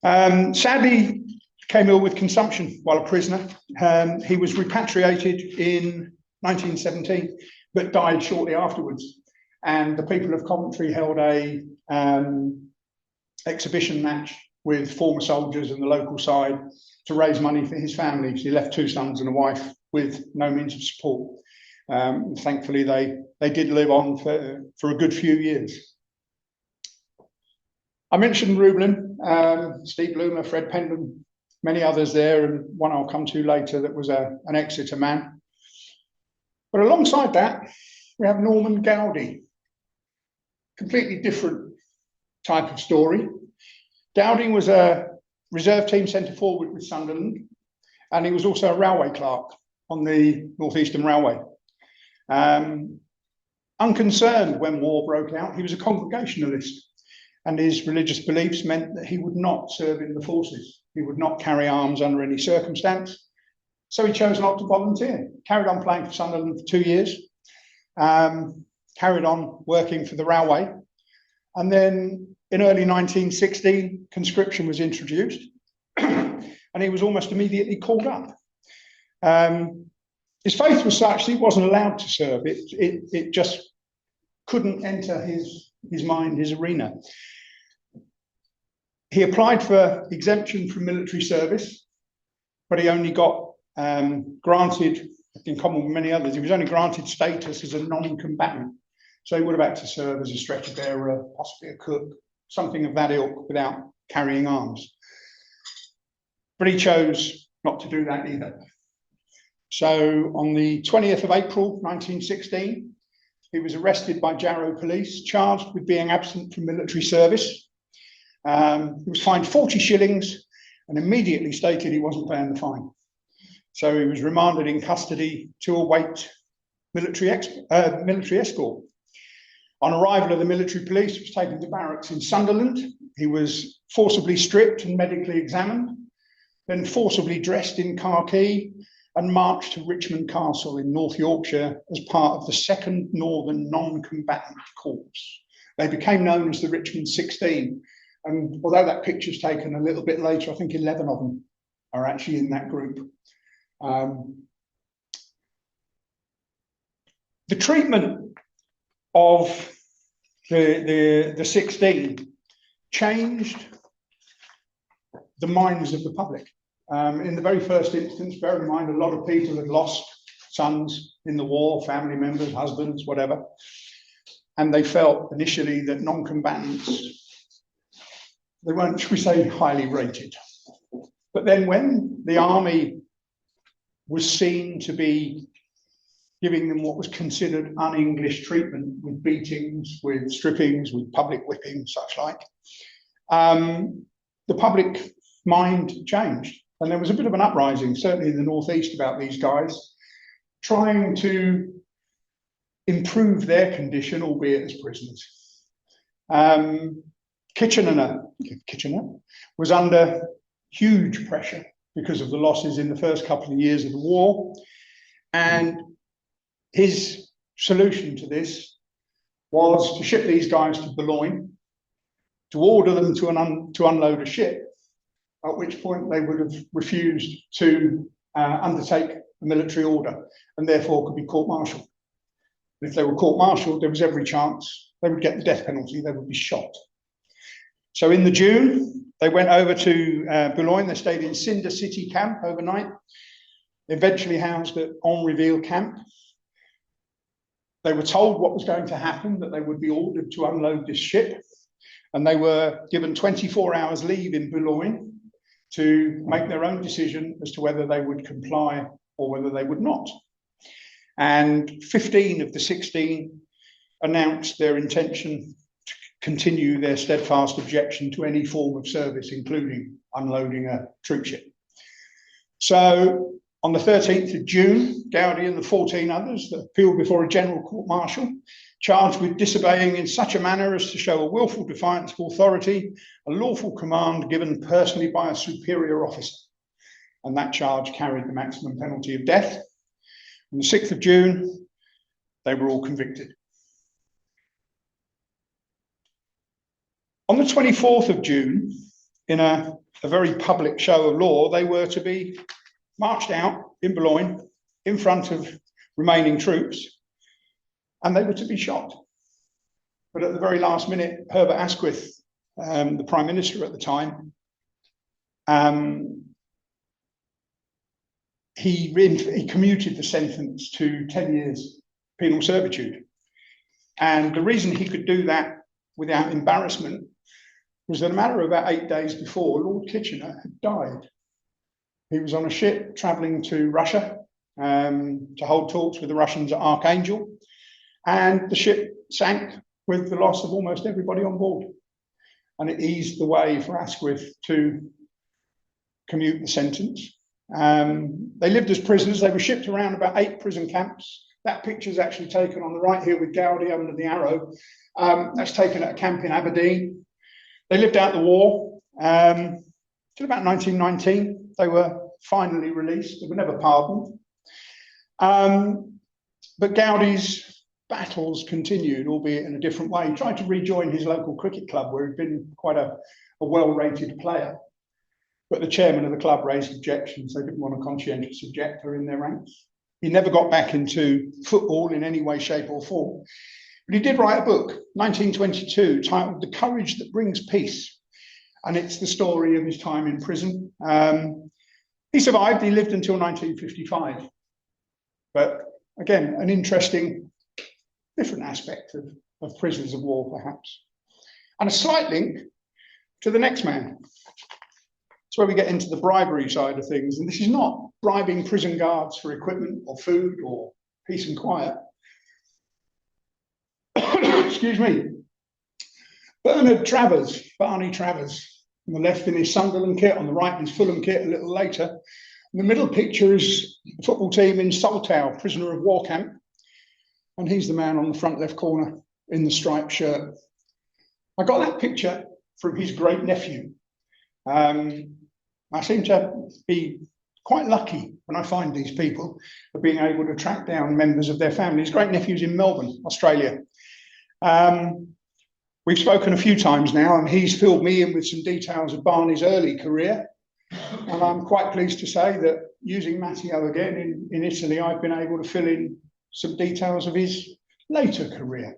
there. Sadly, came ill with consumption while a prisoner. He was repatriated in 1917, but died shortly afterwards. And the people of Coventry held a exhibition match with former soldiers and the local side to raise money for his family. He left 2 sons and a wife with no means of support. Thankfully, they did live on for a good few years. I mentioned Rublin, Steve Bloomer, Fred Pendham, many others there, and one I'll come to later that was an Exeter man. But alongside that, we have Norman Gowdy. Completely different type of story. Dowding was a reserve team centre forward with Sunderland, and he was also a railway clerk on the North Eastern Railway. Unconcerned when war broke out, he was a Congregationalist, and his religious beliefs meant that he would not serve in the forces. He would not carry arms under any circumstance. So he chose not to volunteer, carried on playing for Sunderland for 2 years, carried on working for the railway. And then in early 1916, conscription was introduced, and he was almost immediately called up. His faith was such that he wasn't allowed to serve. It just couldn't enter his mind, his arena. He applied for exemption from military service, but he only got granted, in common with many others, he was only granted status as a non-combatant. So he would have had to serve as a stretcher bearer, possibly a cook, something of that ilk without carrying arms. But he chose not to do that either. So on the 20th of April, 1916, he was arrested by Jarrow police, charged with being absent from military service. He was fined 40 shillings and immediately stated he wasn't paying the fine. So he was remanded in custody to await military escort. On arrival of the military police, he was taken to barracks in Sunderland. He was forcibly stripped and medically examined, then forcibly dressed in khaki and marched to Richmond Castle in North Yorkshire as part of the 2nd Northern Non-Combatant Corps. They became known as the Richmond 16. And although that picture's taken a little bit later, I think 11 of them are actually in that group. The treatment of the 16 changed the minds of the public. In the very first instance, bear in mind, a lot of people had lost sons in the war, family members, husbands, whatever. And they felt initially that non-combatants, they weren't, should we say, highly rated. But then when the army was seen to be giving them what was considered un-English treatment, with beatings, with strippings, with public whipping, such like, the public mind changed. And there was a bit of an uprising, certainly in the northeast, about these guys trying to improve their condition, albeit as prisoners. Kitchener was under huge pressure because of the losses in the first couple of years of the war. And his solution to this was to ship these guys to Boulogne, to order them to unload a ship, at which point they would have refused to undertake a military order and therefore could be court-martialed. If they were court-martialed, there was every chance they would get the death penalty, they would be shot. So in the June, they went over to Boulogne. They stayed in Cinder City camp overnight, eventually housed at Henryville camp. They were told what was going to happen, that they would be ordered to unload this ship, and they were given 24 hours leave in Boulogne to make their own decision as to whether they would comply or whether they would not. And 15 of the 16 announced their intention to continue their steadfast objection to any form of service, including unloading a troop ship. So on the 13th of June, Gowdy and the 14 others appealed before a general court-martial, charged with disobeying in such a manner as to show a willful defiance of authority, a lawful command given personally by a superior officer. And that charge carried the maximum penalty of death. On the 6th of June, they were all convicted. On the 24th of June, in a very public show of law, they were to be marched out in Boulogne in front of remaining troops, and they were to be shot. But at the very last minute, Herbert Asquith, the Prime Minister at the time, he commuted the sentence to 10 years penal servitude. And the reason he could do that without embarrassment was that a matter of about 8 days before, Lord Kitchener had died. He was on a ship travelling to Russia to hold talks with the Russians at Archangel, and the ship sank with the loss of almost everybody on board. And it eased the way for Asquith to commute the sentence. They lived as prisoners. They were shipped around about 8 prison camps. That picture is actually taken on the right here with Gowdy under the arrow. That's taken at a camp in Aberdeen. They lived out the war till about 1919. They were finally released. They were never pardoned. But Gowdy's battles continued, albeit in a different way. He tried to rejoin his local cricket club, where he'd been quite a well-rated player. But the chairman of the club raised objections. They didn't want a conscientious objector in their ranks. He never got back into football in any way, shape or form. But he did write a book, 1922, titled The Courage That Brings Peace. And it's the story of his time in prison. He survived, he lived until 1955. But again, an interesting, different aspect of prisoners of war, perhaps. And a slight link to the next man. It's where we get into the bribery side of things. And this is not bribing prison guards for equipment or food or peace and quiet. Excuse me. Barney Travers, on the left in his Sunderland kit, on the right in his Fulham kit a little later. In the middle picture is the football team in Saltow, prisoner of war camp. And he's the man on the front left corner in the striped shirt. I got that picture from his great nephew. I seem to be quite lucky when I find these people of being able to track down members of their family. His great nephew's in Melbourne, Australia. We've spoken a few times now, and he's filled me in with some details of Barney's early career. And I'm quite pleased to say that using Matteo again in Italy, I've been able to fill in some details of his later career.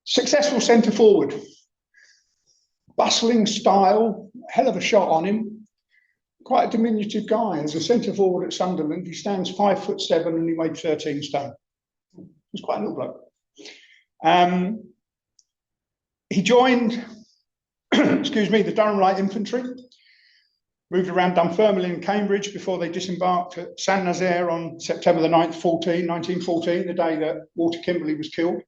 Successful centre forward, bustling style, hell of a shot on him. Quite a diminutive guy. As a centre forward at Sunderland, he stands 5'7" and he weighed 13 stone. He's quite a little bloke. He joined, excuse me, the Durham Light Infantry, moved around Dunfermline and Cambridge before they disembarked at Saint Nazaire on September the 9th, 1914, the day that Walter Kimberley was killed.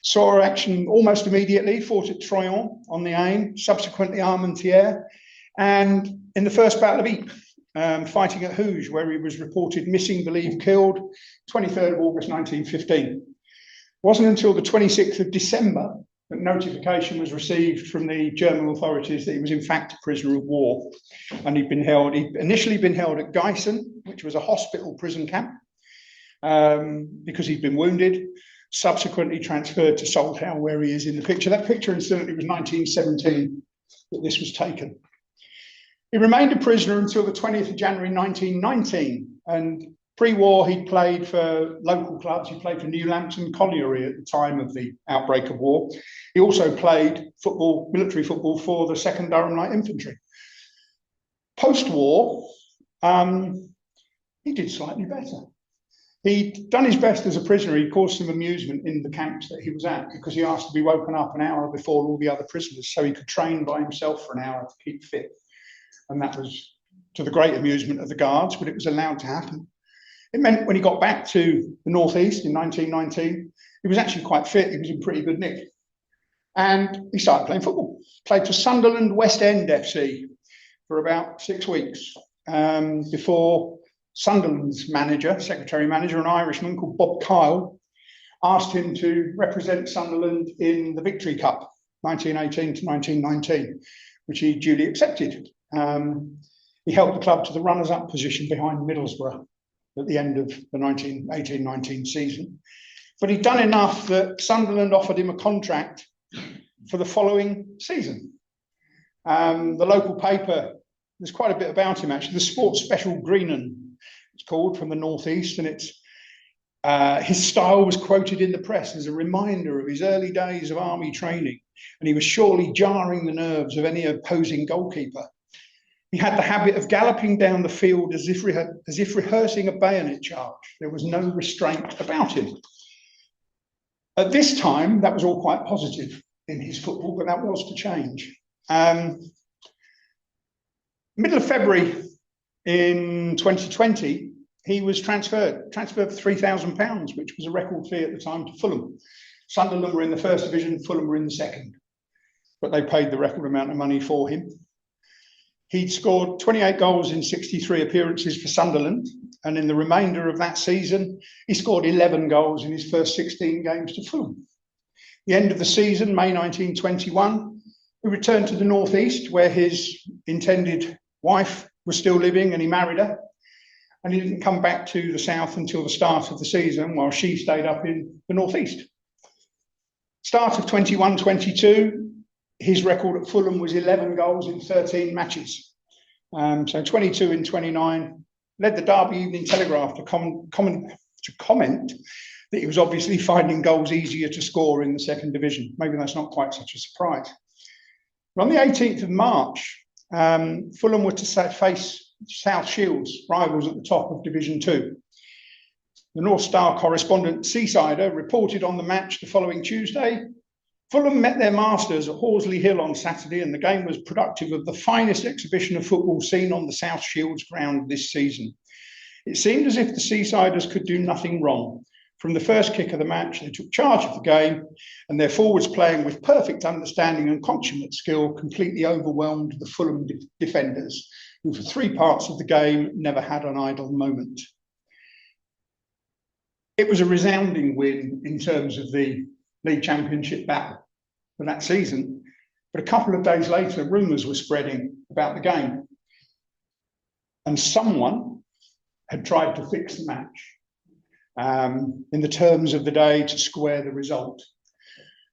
Saw action almost immediately, fought at Troyes on the Aisne, subsequently Armentières, and in the First Battle of Ypres, fighting at Hooge, where he was reported missing, believed killed, 23rd of August 1915. It wasn't until the 26th of December that notification was received from the German authorities that he was in fact a prisoner of war, and he'd initially been held at Giessen, which was a hospital prison camp, because he'd been wounded. Subsequently transferred to Saltow, where he is in the picture. That picture, incidentally, was 1917 that this was taken. He remained a prisoner until the 20th of January 1919, and pre-war he'd played for local clubs. He played for Newhampton Colliery at the time of the outbreak of war. He also played football, military football, for the 2nd Durham Light Infantry. Post-war, he did slightly better. He'd done his best as a prisoner. He caused some amusement in the camps that he was at because he asked to be woken up an hour before all the other prisoners so he could train by himself for an hour to keep fit. And that was to the great amusement of the guards, but it was allowed to happen. It meant when he got back to the Northeast in 1919, he was actually quite fit. He was in pretty good nick. And he started playing football. Played for Sunderland West End FC for about 6 weeks before Sunderland's manager, secretary manager, an Irishman called Bob Kyle, asked him to represent Sunderland in the Victory Cup, 1918 to 1919, which he duly accepted. He helped the club to the runners-up position behind Middlesbrough at the end of the 18-19 season. But he'd done enough that Sunderland offered him a contract for the following season. The local paper, there's quite a bit about him actually, the Sports Special Greenan, it's called, from the Northeast, and it's his style was quoted in the press as a reminder of his early days of army training, and he was surely jarring the nerves of any opposing goalkeeper. He had the habit of galloping down the field as if rehearsing a bayonet charge. There was no restraint about him. At this time, that was all quite positive in his football, but that was to change. Middle of February in 2020, he was transferred for £3,000, which was a record fee at the time, to Fulham. Sunderland were in the first division, Fulham were in the second, but they paid the record amount of money for him. He'd scored 28 goals in 63 appearances for Sunderland, and in the remainder of that season, he scored 11 goals in his first 16 games to Fulham. The end of the season, May 1921, he returned to the Northeast, where his intended wife was still living, and he married her. And he didn't come back to the south until the start of the season, while she stayed up in the Northeast. Start of 21-22, his record at Fulham was 11 goals in 13 matches. So 22 in 29, led the Derby Evening Telegraph to comment that he was obviously finding goals easier to score in the second division. Maybe that's not quite such a surprise. But on the 18th of March, Fulham were to face South Shields, rivals at the top of Division 2. The North Star correspondent Seasider reported on the match the following Tuesday. Fulham met their masters at Horsley Hill on Saturday, and the game was productive of the finest exhibition of football seen on the South Shields ground this season. It seemed as if the Seasiders could do nothing wrong. From the first kick of the match, they took charge of the game, and their forwards, playing with perfect understanding and consummate skill, completely overwhelmed the Fulham defenders, who for 3 parts of the game never had an idle moment. It was a resounding win in terms of the League Championship battle for that season, but a couple of days later, rumours were spreading about the game, and someone had tried to fix the match in the terms of the day to square the result.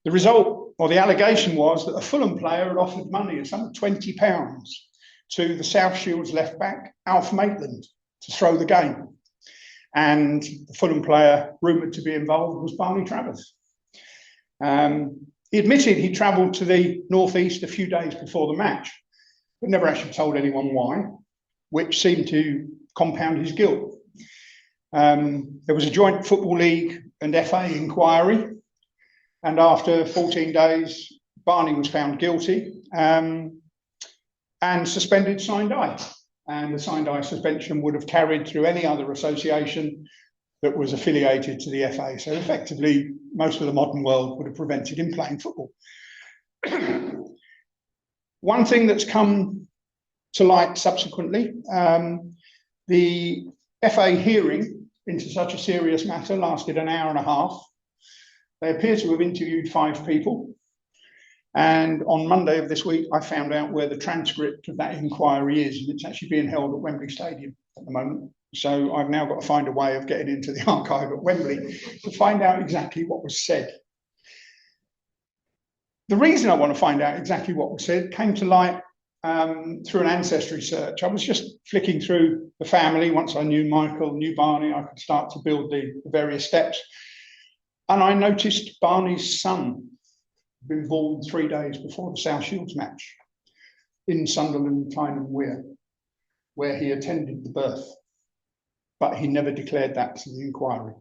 The result, or the allegation, was that a Fulham player had offered money of some £20 to the South Shields left back, Alf Maitland, to throw the game. And the Fulham player rumoured to be involved was Barney Travers. He admitted he travelled to the northeast a few days before the match, but never actually told anyone why, which seemed to compound his guilt. There was a joint Football League and FA inquiry, and after 14 days, Barney was found guilty and suspended sine die. And the sine die suspension would have carried through any other association that was affiliated to the FA. So effectively, most of the modern world would have prevented him playing football. One thing that's come to light subsequently, the FA hearing into such a serious matter lasted an hour and a half. They appear to have interviewed 5 people. And on Monday of this week, I found out where the transcript of that inquiry is, and it's actually being held at Wembley Stadium at the moment. So I've now got to find a way of getting into the archive at Wembley to find out exactly what was said. The reason I want to find out exactly what was said came to light through an ancestry search. I was just flicking through the family. Once I knew Michael, knew Barney, I could start to build the various steps. And I noticed Barney's son had been born 3 days before the South Shields match in Sunderland, Tyne and Wear, where he attended the birth. But he never declared that to the inquiry.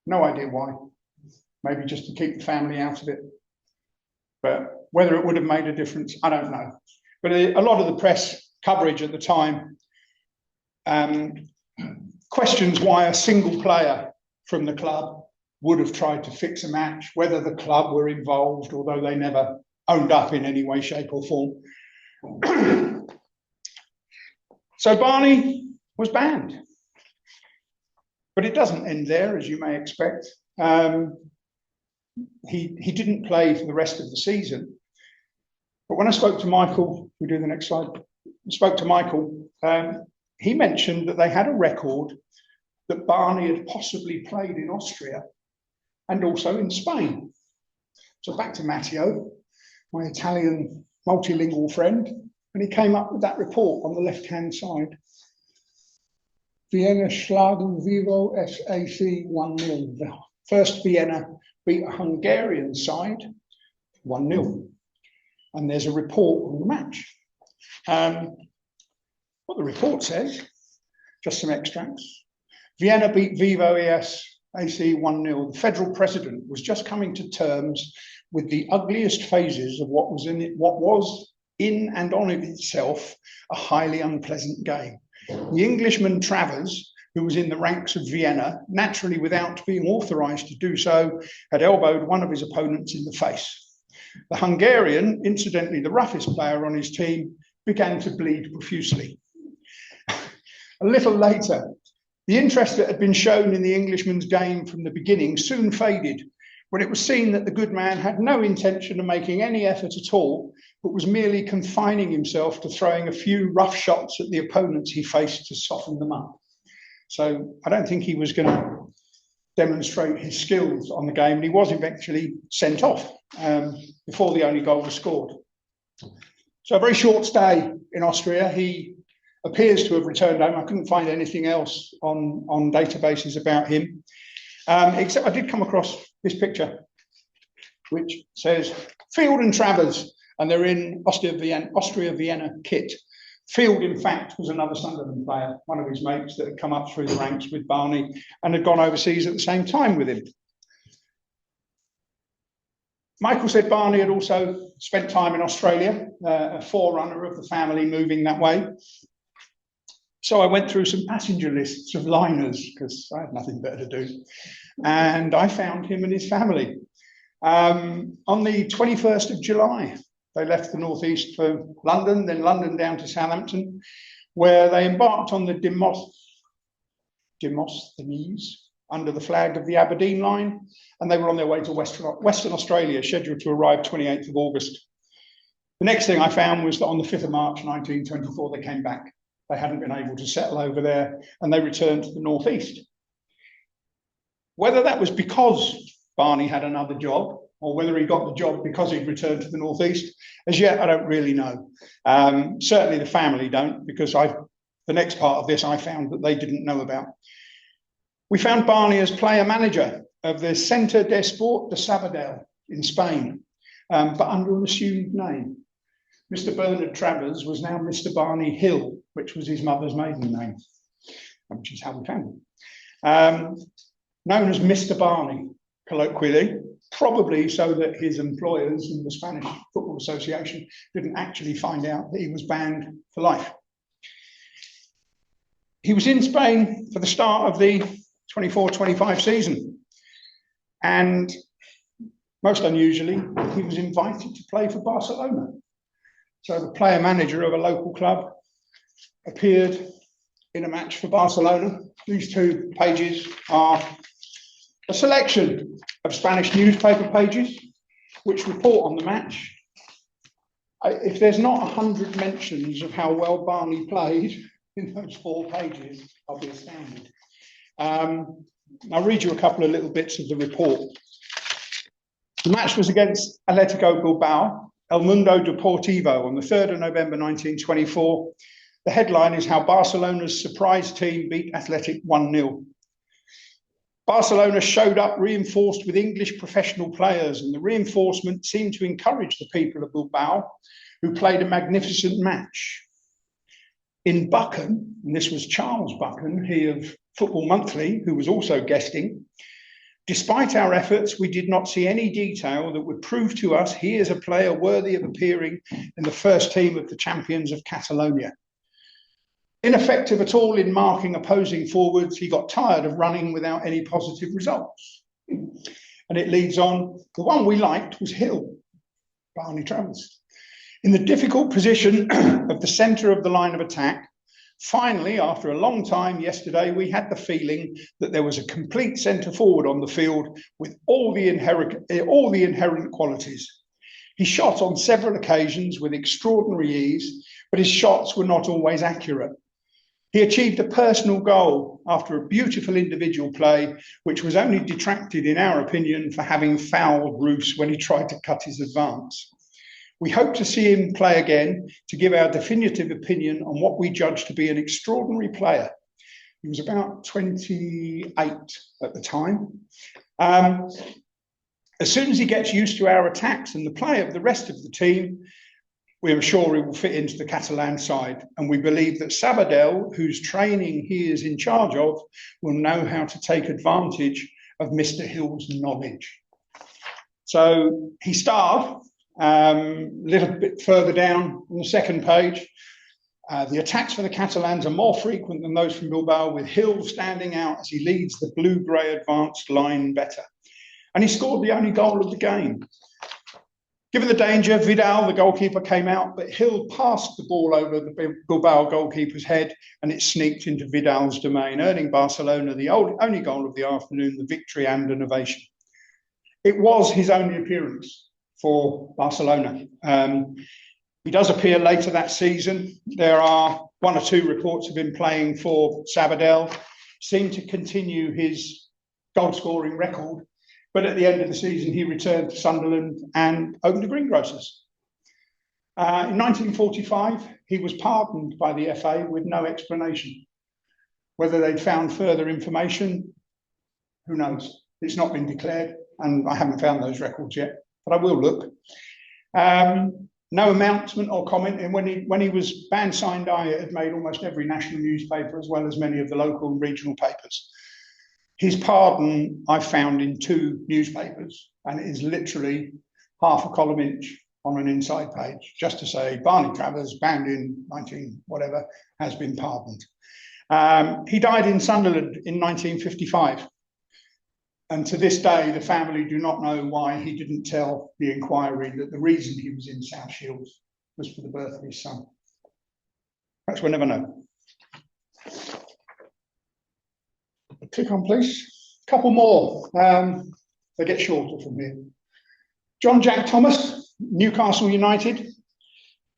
No idea why. Maybe just to keep the family out of it. But whether it would have made a difference, I don't know. But a lot of the press coverage at the time questions why a single player from the club would have tried to fix a match, whether the club were involved, although they never owned up in any way, shape or form. So Barney was banned. But it doesn't end there, as you may expect. He didn't play for the rest of the season. But when I spoke to Michael, we do the next slide, spoke to Michael, he mentioned that they had a record that Barney had possibly played in Austria and also in Spain. So back to Matteo, my Italian multilingual friend, and he came up with that report on the left-hand side. Vienna schlagen Vivo SAC 1-0. The first Vienna beat a Hungarian side 1-0. And there's a report on the match. What the report says, just some extracts. Vienna beat Vivo ES AC 1-0. The federal president was just coming to terms with the ugliest phases of what was in and on itself a highly unpleasant game. The Englishman Travers, who was in the ranks of Vienna, naturally without being authorised to do so, had elbowed one of his opponents in the face. The Hungarian, incidentally the roughest player on his team, began to bleed profusely. A little later, the interest that had been shown in the Englishman's game from the beginning soon faded when it was seen that the good man had no intention of making any effort at all, but was merely confining himself to throwing a few rough shots at the opponents he faced to soften them up. So I don't think he was going to demonstrate his skills on the game, and he was eventually sent off before the only goal was scored. So a very short stay in Austria. He appears to have returned home. I couldn't find anything else on databases about him, except I did come across this picture, which says Field and Travers, and they're in Austria Vienna kit. Field, in fact, was another Sunderland player, one of his mates that had come up through the ranks with Barney and had gone overseas at the same time with him. Michael said Barney had also spent time in Australia, a forerunner of the family moving that way. So I went through some passenger lists of liners because I had nothing better to do. And I found him and his family. On the 21st of July, they left the northeast for London, then London down to Southampton, where they embarked on the Demosthenes under the flag of the Aberdeen line, and they were on their way to Western Australia, scheduled to arrive 28th of August. The next thing I found was that on the 5th of March 1924, they came back. They hadn't been able to settle over there, and they returned to the northeast. Whether that was because Barney had another job, or whether he got the job because he'd returned to the northeast, as yet I don't really know. Certainly the family don't, because the next part of this I found that they didn't know about. We found Barney as player manager of the Centre de Sport de Sabadell in Spain, but under an assumed name. Mr. Bernard Travers was now Mr. Barney Hill, which was his mother's maiden name, which is how we found him. Known as Mr. Barney, colloquially, probably so that his employers in the Spanish Football Association didn't actually find out that he was banned for life. He was in Spain for the start of the 24-25 season, and most unusually, he was invited to play for Barcelona. So the player manager of a local club appeared in a match for Barcelona. These two pages are a selection of Spanish newspaper pages which report on the match. If there's not 100 mentions of how well Barney played in those 4 pages, I'll be astounded. I'll read you a couple of little bits of the report. The match was against Atletico Bilbao, El Mundo Deportivo, on the 3rd of November 1924. The headline is how Barcelona's surprise team beat Athletic 1-0. Barcelona showed up reinforced with English professional players, and the reinforcement seemed to encourage the people of Bilbao, who played a magnificent match. In Buchan, and this was Charles Buchan, he of Football Monthly, who was also guesting, despite our efforts, we did not see any detail that would prove to us he is a player worthy of appearing in the first team of the champions of Catalonia. Ineffective at all in marking opposing forwards, he got tired of running without any positive results. And it leads on, the one we liked was Hill, Barney Travers. In the difficult position of the centre of the line of attack, finally, after a long time yesterday, we had the feeling that there was a complete centre forward on the field with all the inherent qualities. He shot on several occasions with extraordinary ease, but his shots were not always accurate. He achieved a personal goal after a beautiful individual play, which was only detracted, in our opinion, for having fouled Roos when he tried to cut his advance. We hope to see him play again to give our definitive opinion on what we judge to be an extraordinary player. He was about 28 at the time. As soon as he gets used to our attacks and the play of the rest of the team, we are sure he will fit into the Catalan side. And we believe that Sabadell, whose training he is in charge of, will know how to take advantage of Mr. Hill's knowledge. So he starred. A little bit further down on the second page, the attacks for the Catalans are more frequent than those from Bilbao, with Hill standing out as he leads the blue-grey advanced line better. And he scored the only goal of the game. Given the danger, Vidal, the goalkeeper, came out, but Hill passed the ball over the Bilbao goalkeeper's head, and it sneaked into Vidal's domain, earning Barcelona the only goal of the afternoon, the victory and an ovation. It was his only appearance for Barcelona. He does appear later that season. There are 1 or 2 reports of him playing for Sabadell, seemed to continue his goal-scoring record, but at the end of the season, he returned to Sunderland and opened a greengrocer's. In 1945, he was pardoned by the FA with no explanation. Whether they'd found further information, who knows? It's not been declared, and I haven't found those records yet, but I will look. No announcement or comment. And when he was banned signed, I had made almost every national newspaper as well as many of the local and regional papers. His pardon I found in 2 newspapers, and it is literally half a column inch on an inside page, just to say Barney Travers, banned in 19 whatever, has been pardoned. He died in Sunderland in 1955. And to this day, the family do not know why he didn't tell the inquiry that the reason he was in South Shields was for the birth of his son. Perhaps we'll never know. Click on, please. A couple more. They get shorter from here. John Jack Thomas, Newcastle United.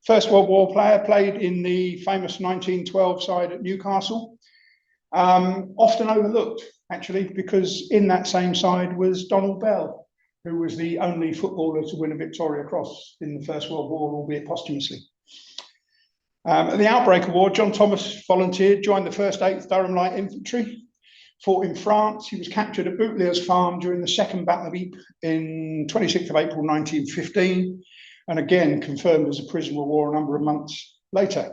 First World War player, played in the famous 1912 side at Newcastle. Often overlooked, actually, because in that same side was Donald Bell, who was the only footballer to win a Victoria Cross in the First World War, albeit posthumously. At the Outbreak Award, John Thomas volunteered, joined the 1st 8th Durham Light Infantry, fought in France. He was captured at Boutlier's farm during the Second Battle of Ypres in 26th of April 1915, and again confirmed as a prisoner of war a number of months later.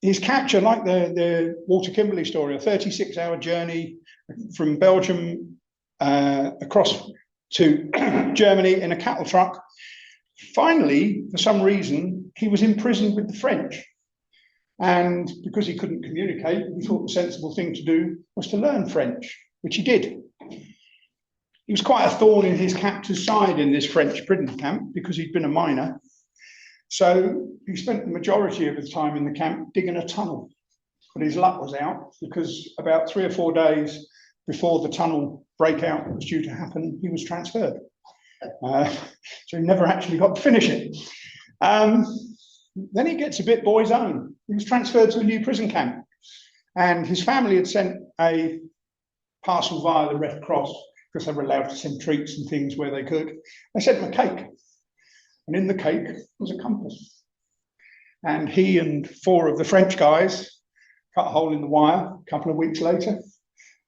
His capture, like the Walter Kimberley story, a 36-hour journey from Belgium across to Germany in a cattle truck. Finally, for some reason, he was imprisoned with the French. And because he couldn't communicate, he thought the sensible thing to do was to learn French, which he did. He was quite a thorn in his captor's side in this French prison camp because he'd been a miner. So he spent the majority of his time in the camp digging a tunnel. But his luck was out because about 3 or 4 days before the tunnel breakout was due to happen, he was transferred. So he never actually got to finish it. Then he gets a bit boy's own. He was transferred to a new prison camp. And his family had sent a parcel via the Red Cross because they were allowed to send treats and things where they could. They sent him a cake. And in the cake was a compass. And he and 4 of the French guys cut a hole in the wire a couple of weeks later.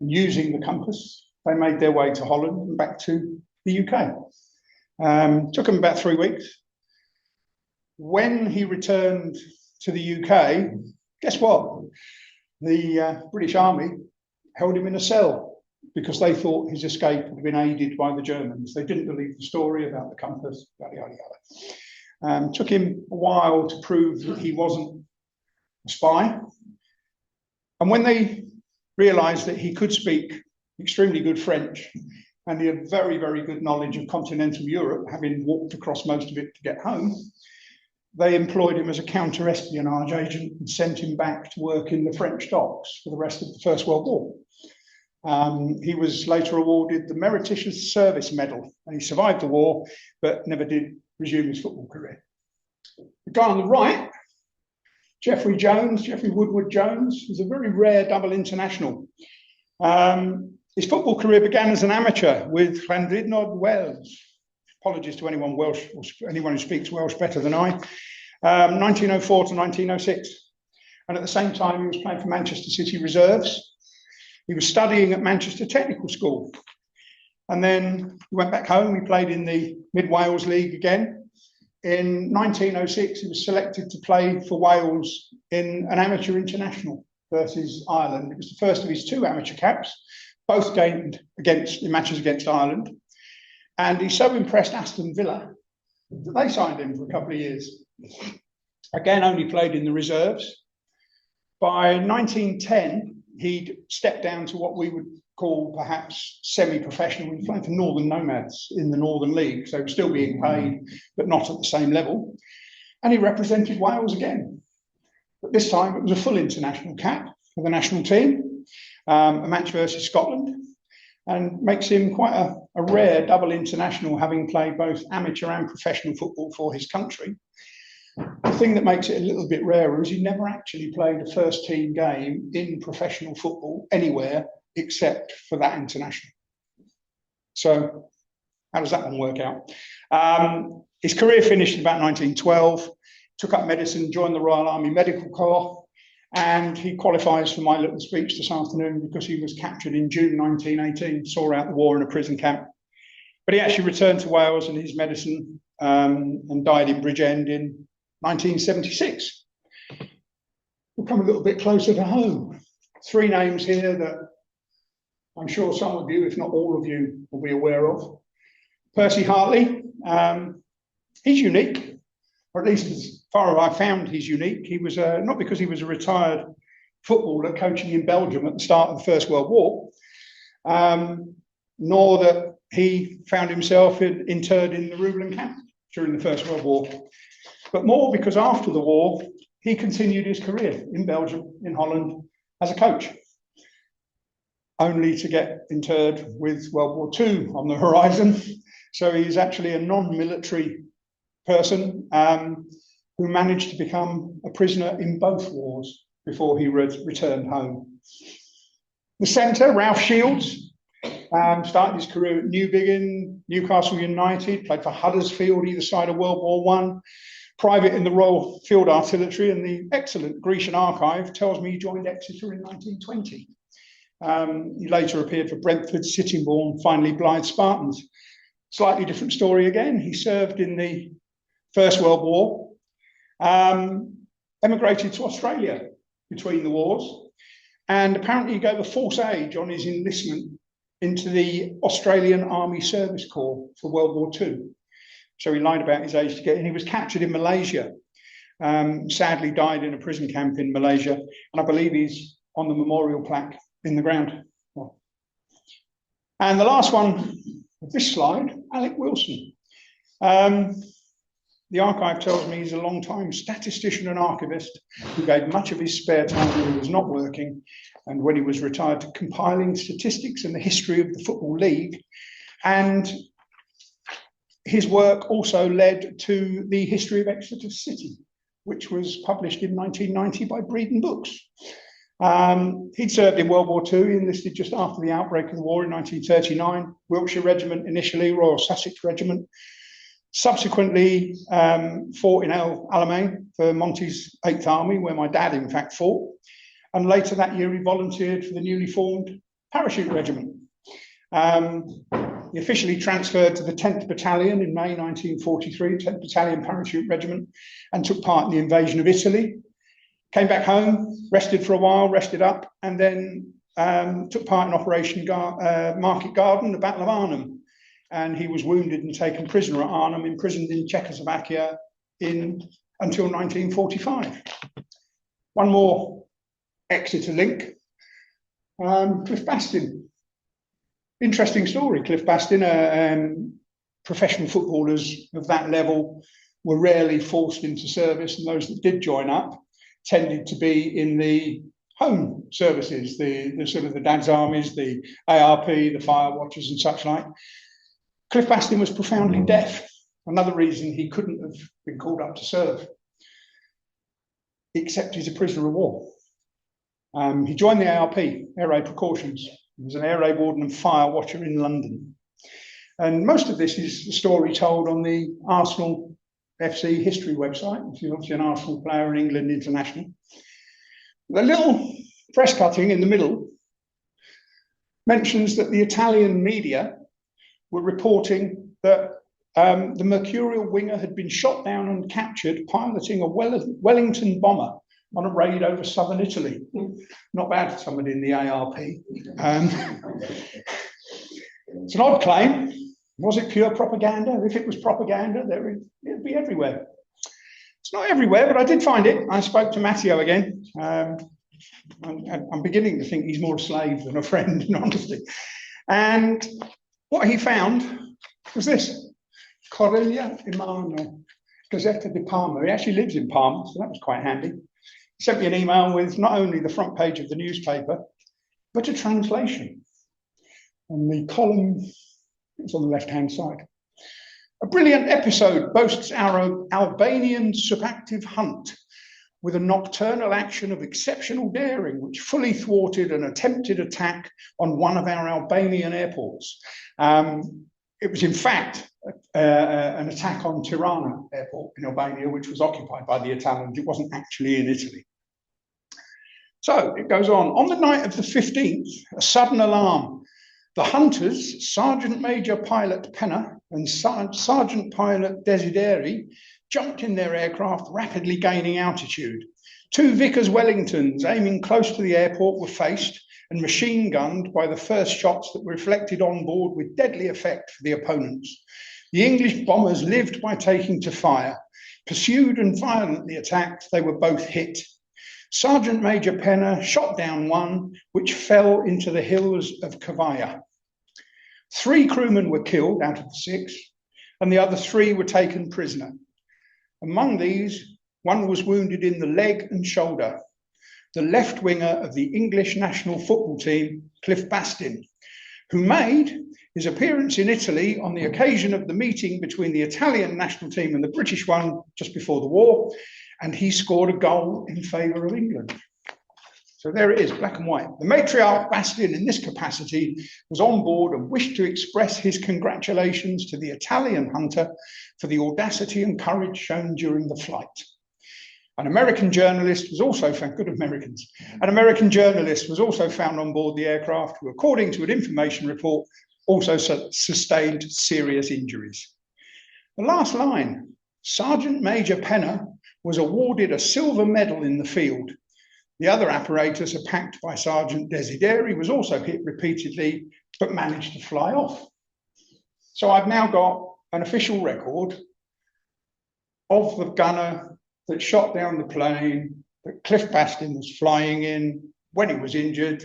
And using the compass, they made their way to Holland and back to the UK. Took them about 3 weeks. When he returned to the UK, guess what? The British Army held him in a cell because they thought his escape had been aided by the Germans. They didn't believe the story about the compass, yada, yada, yada. Took him a while to prove that he wasn't a spy. And when they realised that he could speak extremely good French and he had very, very good knowledge of continental Europe, having walked across most of it to get home, they employed him as a counter-espionage agent and sent him back to work in the French docks for the rest of the First World War. He was later awarded the Meritorious Service Medal, and he survived the war, but never did resume his football career. The guy on the right, Geoffrey Woodward Jones, was a very rare double international. His football career began as an amateur with Llandudno Wales. Apologies to anyone Welsh, or anyone who speaks Welsh better than I. 1904 to 1906. And at the same time, he was playing for Manchester City Reserves. He was studying at Manchester Technical School. And then he went back home. He played in the Mid Wales League again. In 1906, he was selected to play for Wales in an amateur international versus Ireland. It was the first of his 2 amateur caps, both gained in matches against Ireland. And he so impressed Aston Villa that they signed him for a couple of years. Again, only played in the reserves. By 1910, he'd stepped down to what we would call perhaps semi-professional. He was playing for Northern Nomads in the Northern League, so he was still being paid, but not at the same level. And he represented Wales again. But this time it was a full international cap for the national team, a match versus Scotland. And makes him quite a rare double international, having played both amateur and professional football for his country. The thing that makes it a little bit rarer is he never actually played a first team game in professional football anywhere except for that international. So how does that one work out? His career finished in about 1912, took up medicine, joined the Royal Army Medical Corps, and he qualifies for my little speech this afternoon because he was captured in June 1918, saw out the war in a prison camp. But he actually returned to Wales and his medicine and died in Bridgend in 1976. We'll come a little bit closer to home. Three names here that I'm sure some of you, if not all of you, will be aware of. Percy Hartley, he's unique, or at least as far as I found he's unique. He was not because he was a retired footballer coaching in Belgium at the start of the First World War, nor that he found himself interred in the Rhulen camp during the First World War, but more because after the war, he continued his career in Belgium, in Holland, as a coach, only to get interred with World War II on the horizon. So he's actually a non-military person who managed to become a prisoner in both wars before he returned home. The centre, Ralph Shields, started his career at Newbiggin, Newcastle United, played for Huddersfield either side of World War I, private in the Royal Field Artillery, and the excellent Grecian archive tells me he joined Exeter in 1920. He later appeared for Brentford, Sittingbourne, finally Blythe Spartans. Slightly different story again. He served in the First World War, emigrated to Australia between the wars, and apparently he gave a false age on his enlistment into the Australian Army Service Corps for World War II. So he lied about his age to get in. He was captured in Malaysia, sadly died in a prison camp in Malaysia, and I believe he's on the memorial plaque in the ground. And the last one of this slide, Alec Wilson. The archive tells me he's a long-time statistician and archivist who gave much of his spare time when he was not working and when he was retired to compiling statistics and the history of the Football League. And his work also led to the history of Exeter City, which was published in 1990 by Breeden Books. He'd served in World War II. He enlisted just after the outbreak of the war in 1939, Wiltshire Regiment initially, Royal Sussex Regiment. Subsequently fought in El Alamein for Monty's 8th Army, where my dad in fact fought. And later that year he volunteered for the newly formed Parachute Regiment. He officially transferred to the 10th Battalion in May 1943, 10th Battalion Parachute Regiment, and took part in the invasion of Italy. Came back home, rested for a while, rested up, and then took part in Operation Market Garden, the Battle of Arnhem. And he was wounded and taken prisoner at Arnhem, imprisoned in Czechoslovakia until 1945. One more Exeter link. Cliff Bastin. Interesting story. Cliff Bastin, professional footballers of that level were rarely forced into service, and those that did join up tended to be in the home services, the sort of the dad's armies, the ARP, the fire watchers and such like. Cliff Bastin was profoundly deaf. Another reason he couldn't have been called up to serve, except he's a prisoner of war. He joined the ARP, Air Raid Precautions. He was an air raid warden and fire watcher in London. And most of this is the story told on the Arsenal FC history website, if you're obviously an Arsenal player in England international. The little press cutting in the middle mentions that the Italian media were reporting that the Mercurial winger had been shot down and captured piloting a Wellington bomber on a raid over southern Italy. Not bad for somebody in the ARP. It's an odd claim. Was it pure propaganda? If it was propaganda, it'd be everywhere. It's not everywhere, but I did find it. I spoke to Matteo again. I'm beginning to think he's more a slave than a friend, in honesty. And what he found was this: Correglia Emano, Gazzetta di Parma. He actually lives in Parma, so that was quite handy. He sent me an email with not only the front page of the newspaper, but a translation. And the column is on the left-hand side. A brilliant episode boasts our Albanian subactive hunt with a nocturnal action of exceptional daring, which fully thwarted an attempted attack on one of our Albanian airports. It was in fact an attack on Tirana airport in Albania, which was occupied by the Italians. It wasn't actually in Italy. So it goes on. On the night of the 15th, a sudden alarm. The hunters, Sergeant Major Pilot Penner and Sergeant Pilot Desideri jumped in their aircraft, rapidly gaining altitude. 2 Vickers Wellingtons aiming close to the airport were faced and machine gunned by the first shots that were reflected on board with deadly effect for the opponents. The English bombers lived by taking to fire. Pursued and violently attacked, they were both hit. Sergeant Major Penner shot down one, which fell into the hills of Kavaya. 3 crewmen were killed out of the 6, and the other 3 were taken prisoner. Among these, one was wounded in the leg and shoulder. The left winger of the English national football team, Cliff Bastin, who made his appearance in Italy on the occasion of the meeting between the Italian national team and the British one just before the war, and he scored a goal in favour of England. So there it is, black and white. The matriarch Bastin, in this capacity, was on board and wished to express his congratulations to the Italian hunter for the audacity and courage shown during the flight. An American journalist was also found, good Americans, an American journalist was also found on board the aircraft who, according to an information report, also sustained serious injuries. The last line, Sergeant Major Penner was awarded a silver medal in the field. The other apparatus, attacked by Sergeant Desideri, was also hit repeatedly, but managed to fly off. So I've now got an official record of the gunner that shot down the plane that Cliff Bastin was flying in when he was injured,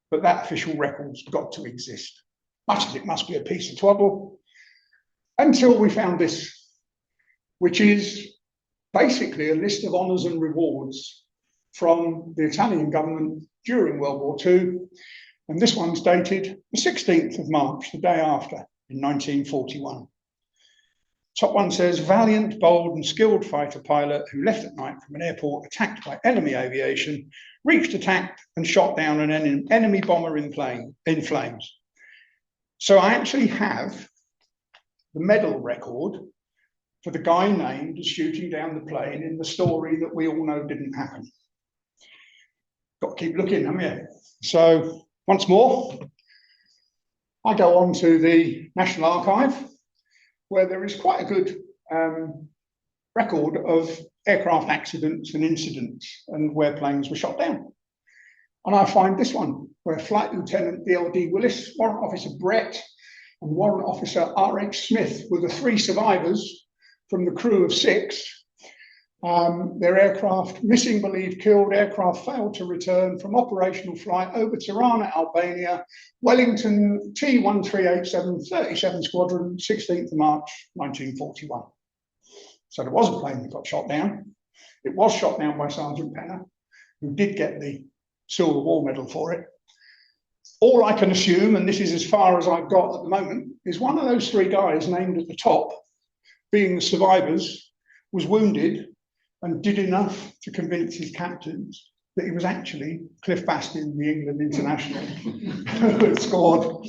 but that official record's got to exist, much as it must be a piece of twaddle, until we found this, which is basically a list of honours and rewards from the Italian government during World War II, and this one's dated the 16th of March, the day after, in 1941. Top one says, valiant, bold and skilled fighter pilot who left at night from an airport attacked by enemy aviation, reached, attacked and shot down an enemy bomber in flames. So I actually have the medal record for the guy named as shooting down the plane in the story that we all know didn't happen. Got to keep looking, haven't you? So once more, I go on to the National Archive, where there is quite a good record of aircraft accidents and incidents and where planes were shot down. And I find this one, where Flight Lieutenant D.L.D. Willis, Warrant Officer Brett, and Warrant Officer R.H. Smith were the 3 survivors from the crew of 6. Their aircraft, missing, believed killed, aircraft failed to return from operational flight over Tirana, Albania, Wellington T1387, 37 Squadron, 16th of March, 1941. So there was a plane that got shot down. It was shot down by Sergeant Penner, who did get the Silver War Medal for it. All I can assume, and this is as far as I've got at the moment, is one of those 3 guys named at the top, being the survivors, was wounded and did enough to convince his captains that he was actually Cliff Bastin, the England international, who had scored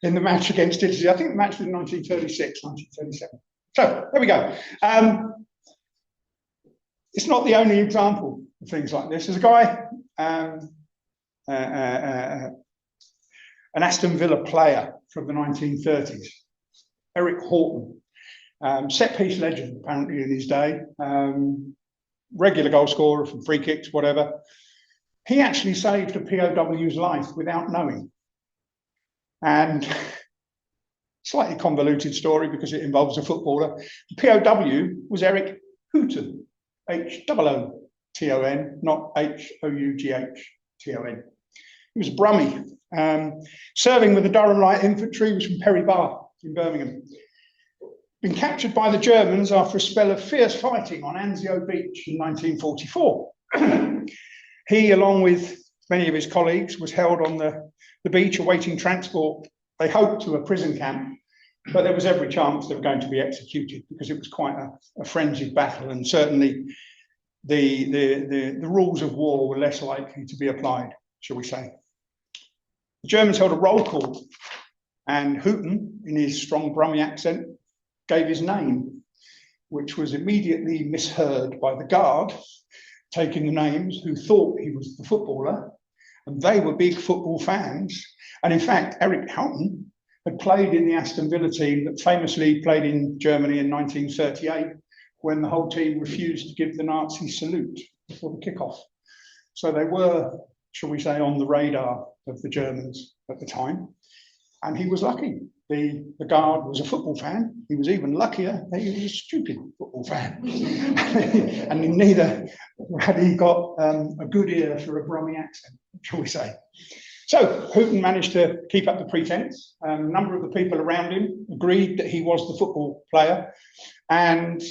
in the match against Italy. I think the match was in 1936, 1937. So there we go. It's not the only example of things like this. There's a guy, an Aston Villa player from the 1930s, Eric Horton. Set-piece legend, apparently, in his day. Regular goal scorer from free kicks, whatever. He actually saved a POW's life without knowing. And slightly convoluted story because it involves a footballer. The POW was Eric Houghton, H-O-O-T-O-N, not H-O-U-G-H-T-O-N. He was a Brummie. Serving with the Durham Light Infantry, was from Perry Bar in Birmingham. Been captured by the Germans after a spell of fierce fighting on Anzio Beach in 1944. He, along with many of his colleagues, was held on the beach awaiting transport, they hoped, to a prison camp, but there was every chance they were going to be executed because it was quite a frenzied battle, and certainly the rules of war were less likely to be applied, shall we say. The Germans held a roll call, and Houghton, in his strong Brummie accent, gave his name, which was immediately misheard by the guard, taking the names, who thought he was the footballer, and they were big football fans. And in fact, Eric Houghton had played in the Aston Villa team that famously played in Germany in 1938, when the whole team refused to give the Nazi salute before the kickoff. So they were, shall we say, on the radar of the Germans at the time. And he was lucky. The guard was a football fan. He was even luckier that he was a stupid football fan. And neither had he got a good ear for a Brummie accent, shall we say. So Houghton managed to keep up the pretense. A number of the people around him agreed that he was the football player, and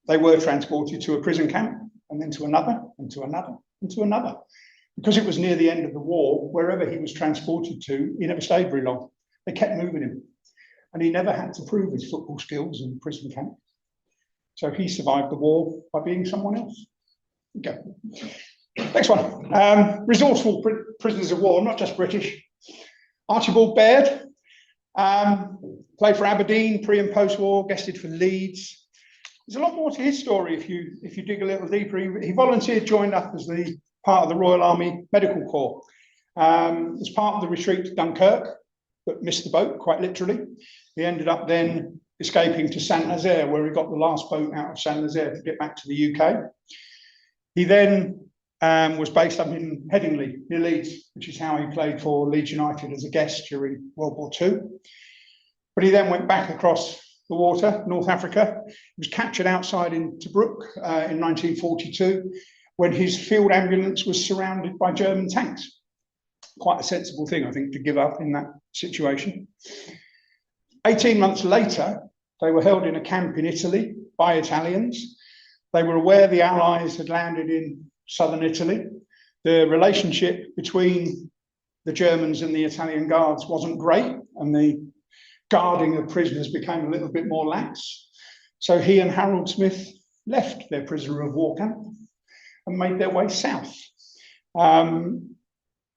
they were transported to a prison camp, and then to another, and to another, and to another. Because it was near the end of the war, wherever he was transported to, he never stayed very long. They kept moving him, and he never had to prove his football skills in the prison camp. So he survived the war by being someone else. Okay. Next one. Resourceful prisoners of war, not just British. Archibald Baird, played for Aberdeen pre and post-war, guested for Leeds. There's a lot more to his story if you dig a little deeper. He volunteered, joined up as the part of the Royal Army Medical Corps. As part of the retreat to Dunkirk, but missed the boat, quite literally. He ended up then escaping to Saint-Nazaire, where he got the last boat out of Saint-Nazaire to get back to the UK. He then was based up in Headingley, near Leeds, which is how he played for Leeds United as a guest during World War II. But he then went back across the water, North Africa. He was captured outside in Tobruk in 1942, when his field ambulance was surrounded by German tanks. Quite a sensible thing, I think, to give up in that situation. 18 months later, they were held in a camp in Italy by Italians. They were aware the Allies had landed in southern Italy. The relationship between the Germans and the Italian guards wasn't great, and the guarding of prisoners became a little bit more lax. So he and Harold Smith left their prisoner of war camp and made their way south.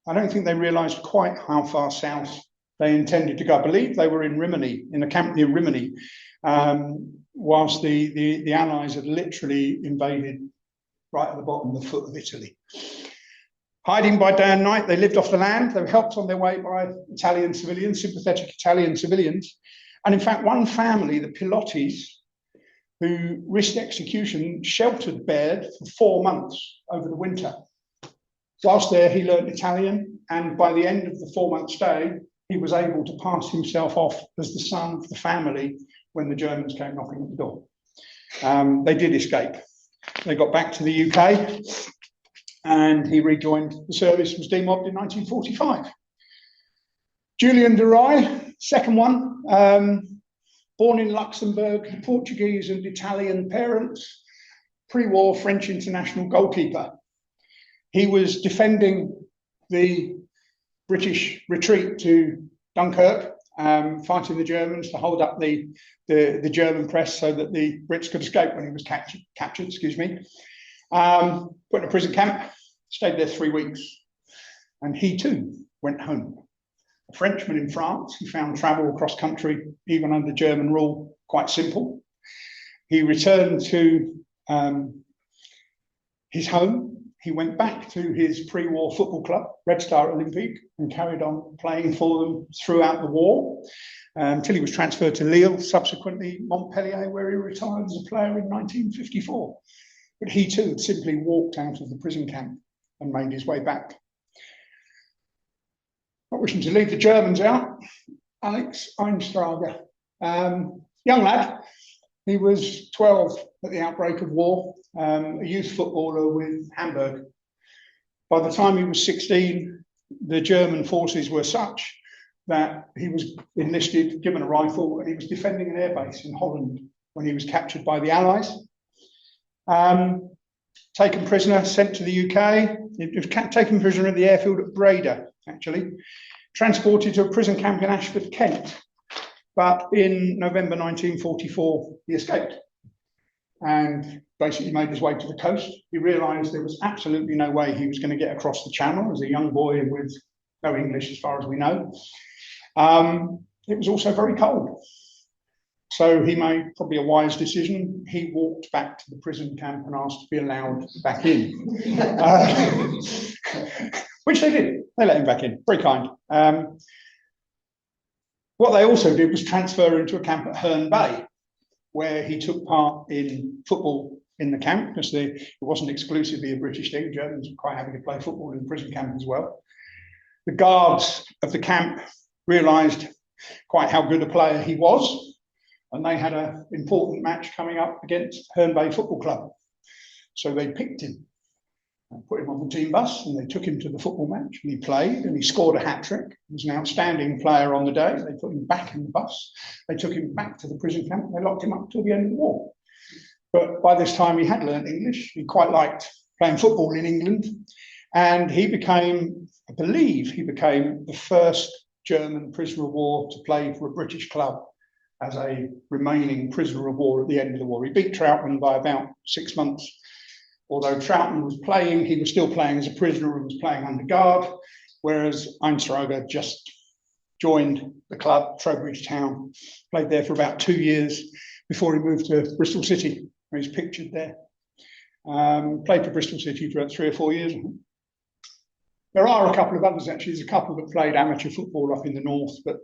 I don't think they realised quite how far south they intended to go. I believe they were in Rimini, in a camp near Rimini, whilst the Allies had literally invaded right at the bottom of the foot of Italy. Hiding by day and night, they lived off the land. They were helped on their way by Italian civilians, sympathetic Italian civilians. And in fact, one family, the Pilottis, who risked execution, sheltered Baird for 4 months over the winter. Whilst there, he learned Italian, and by the end of the 4-month stay, he was able to pass himself off as the son of the family when the Germans came knocking at the door. They did escape. They got back to the UK, and he rejoined the service, was demobbed in 1945. Julian de Rij, second one, born in Luxembourg, Portuguese and Italian parents, pre-war French international goalkeeper. He was defending the British retreat to Dunkirk, fighting the Germans to hold up the German press so that the Brits could escape when he was captured, excuse me. Put in a prison camp, stayed there 3 weeks, and he too went home. A Frenchman in France, he found travel across country, even under German rule, quite simple. He returned to his home. He went back to his pre-war football club, Red Star Olympique, and carried on playing for them throughout the war until he was transferred to Lille, subsequently Montpellier, where he retired as a player in 1954. But he too had simply walked out of the prison camp and made his way back. Not wishing to leave the Germans out, Alex Einstrager, young lad. He was 12 at the outbreak of war, a youth footballer with Hamburg. By the time he was 16, the German forces were such that he was enlisted, given a rifle, and he was defending an airbase in Holland when he was captured by the Allies. Taken prisoner, sent to the UK. He was taken prisoner at the airfield at Breda, actually. Transported to a prison camp in Ashford, Kent. But in November 1944, he escaped and basically made his way to the coast. He realised there was absolutely no way he was going to get across the channel as a young boy with no English, as far as we know. It was also very cold. So he made probably a wise decision. He walked back to the prison camp and asked to be allowed back in, which they did. They let him back in, very kind. What they also did was transfer him to a camp at Herne Bay, where he took part in football in the camp, because it wasn't exclusively a British thing. Germans were quite happy to play football in the prison camp as well. The guards of the camp realised quite how good a player he was, and they had an important match coming up against Herne Bay Football Club. So they picked him and put him on the team bus, and they took him to the football match, and he played, and he scored a hat-trick. He was an outstanding player on the day. They put him back in the bus. They took him back to the prison camp, and they locked him up till the end of the war. But by this time, he had learned English. He quite liked playing football in England, and he became, I believe, he became the first German prisoner of war to play for a British club as a remaining prisoner of war at the end of the war. He beat Troutman by about 6 months. Although Troutman was playing, he was still playing as a prisoner and was playing under guard, whereas Einsteiger just joined the club, Trowbridge Town, played there for about 2 years before he moved to Bristol City, where he's pictured there. Played for Bristol City for about 3 or 4 years. There are a couple of others, actually. There's a couple that played amateur football up in the north, but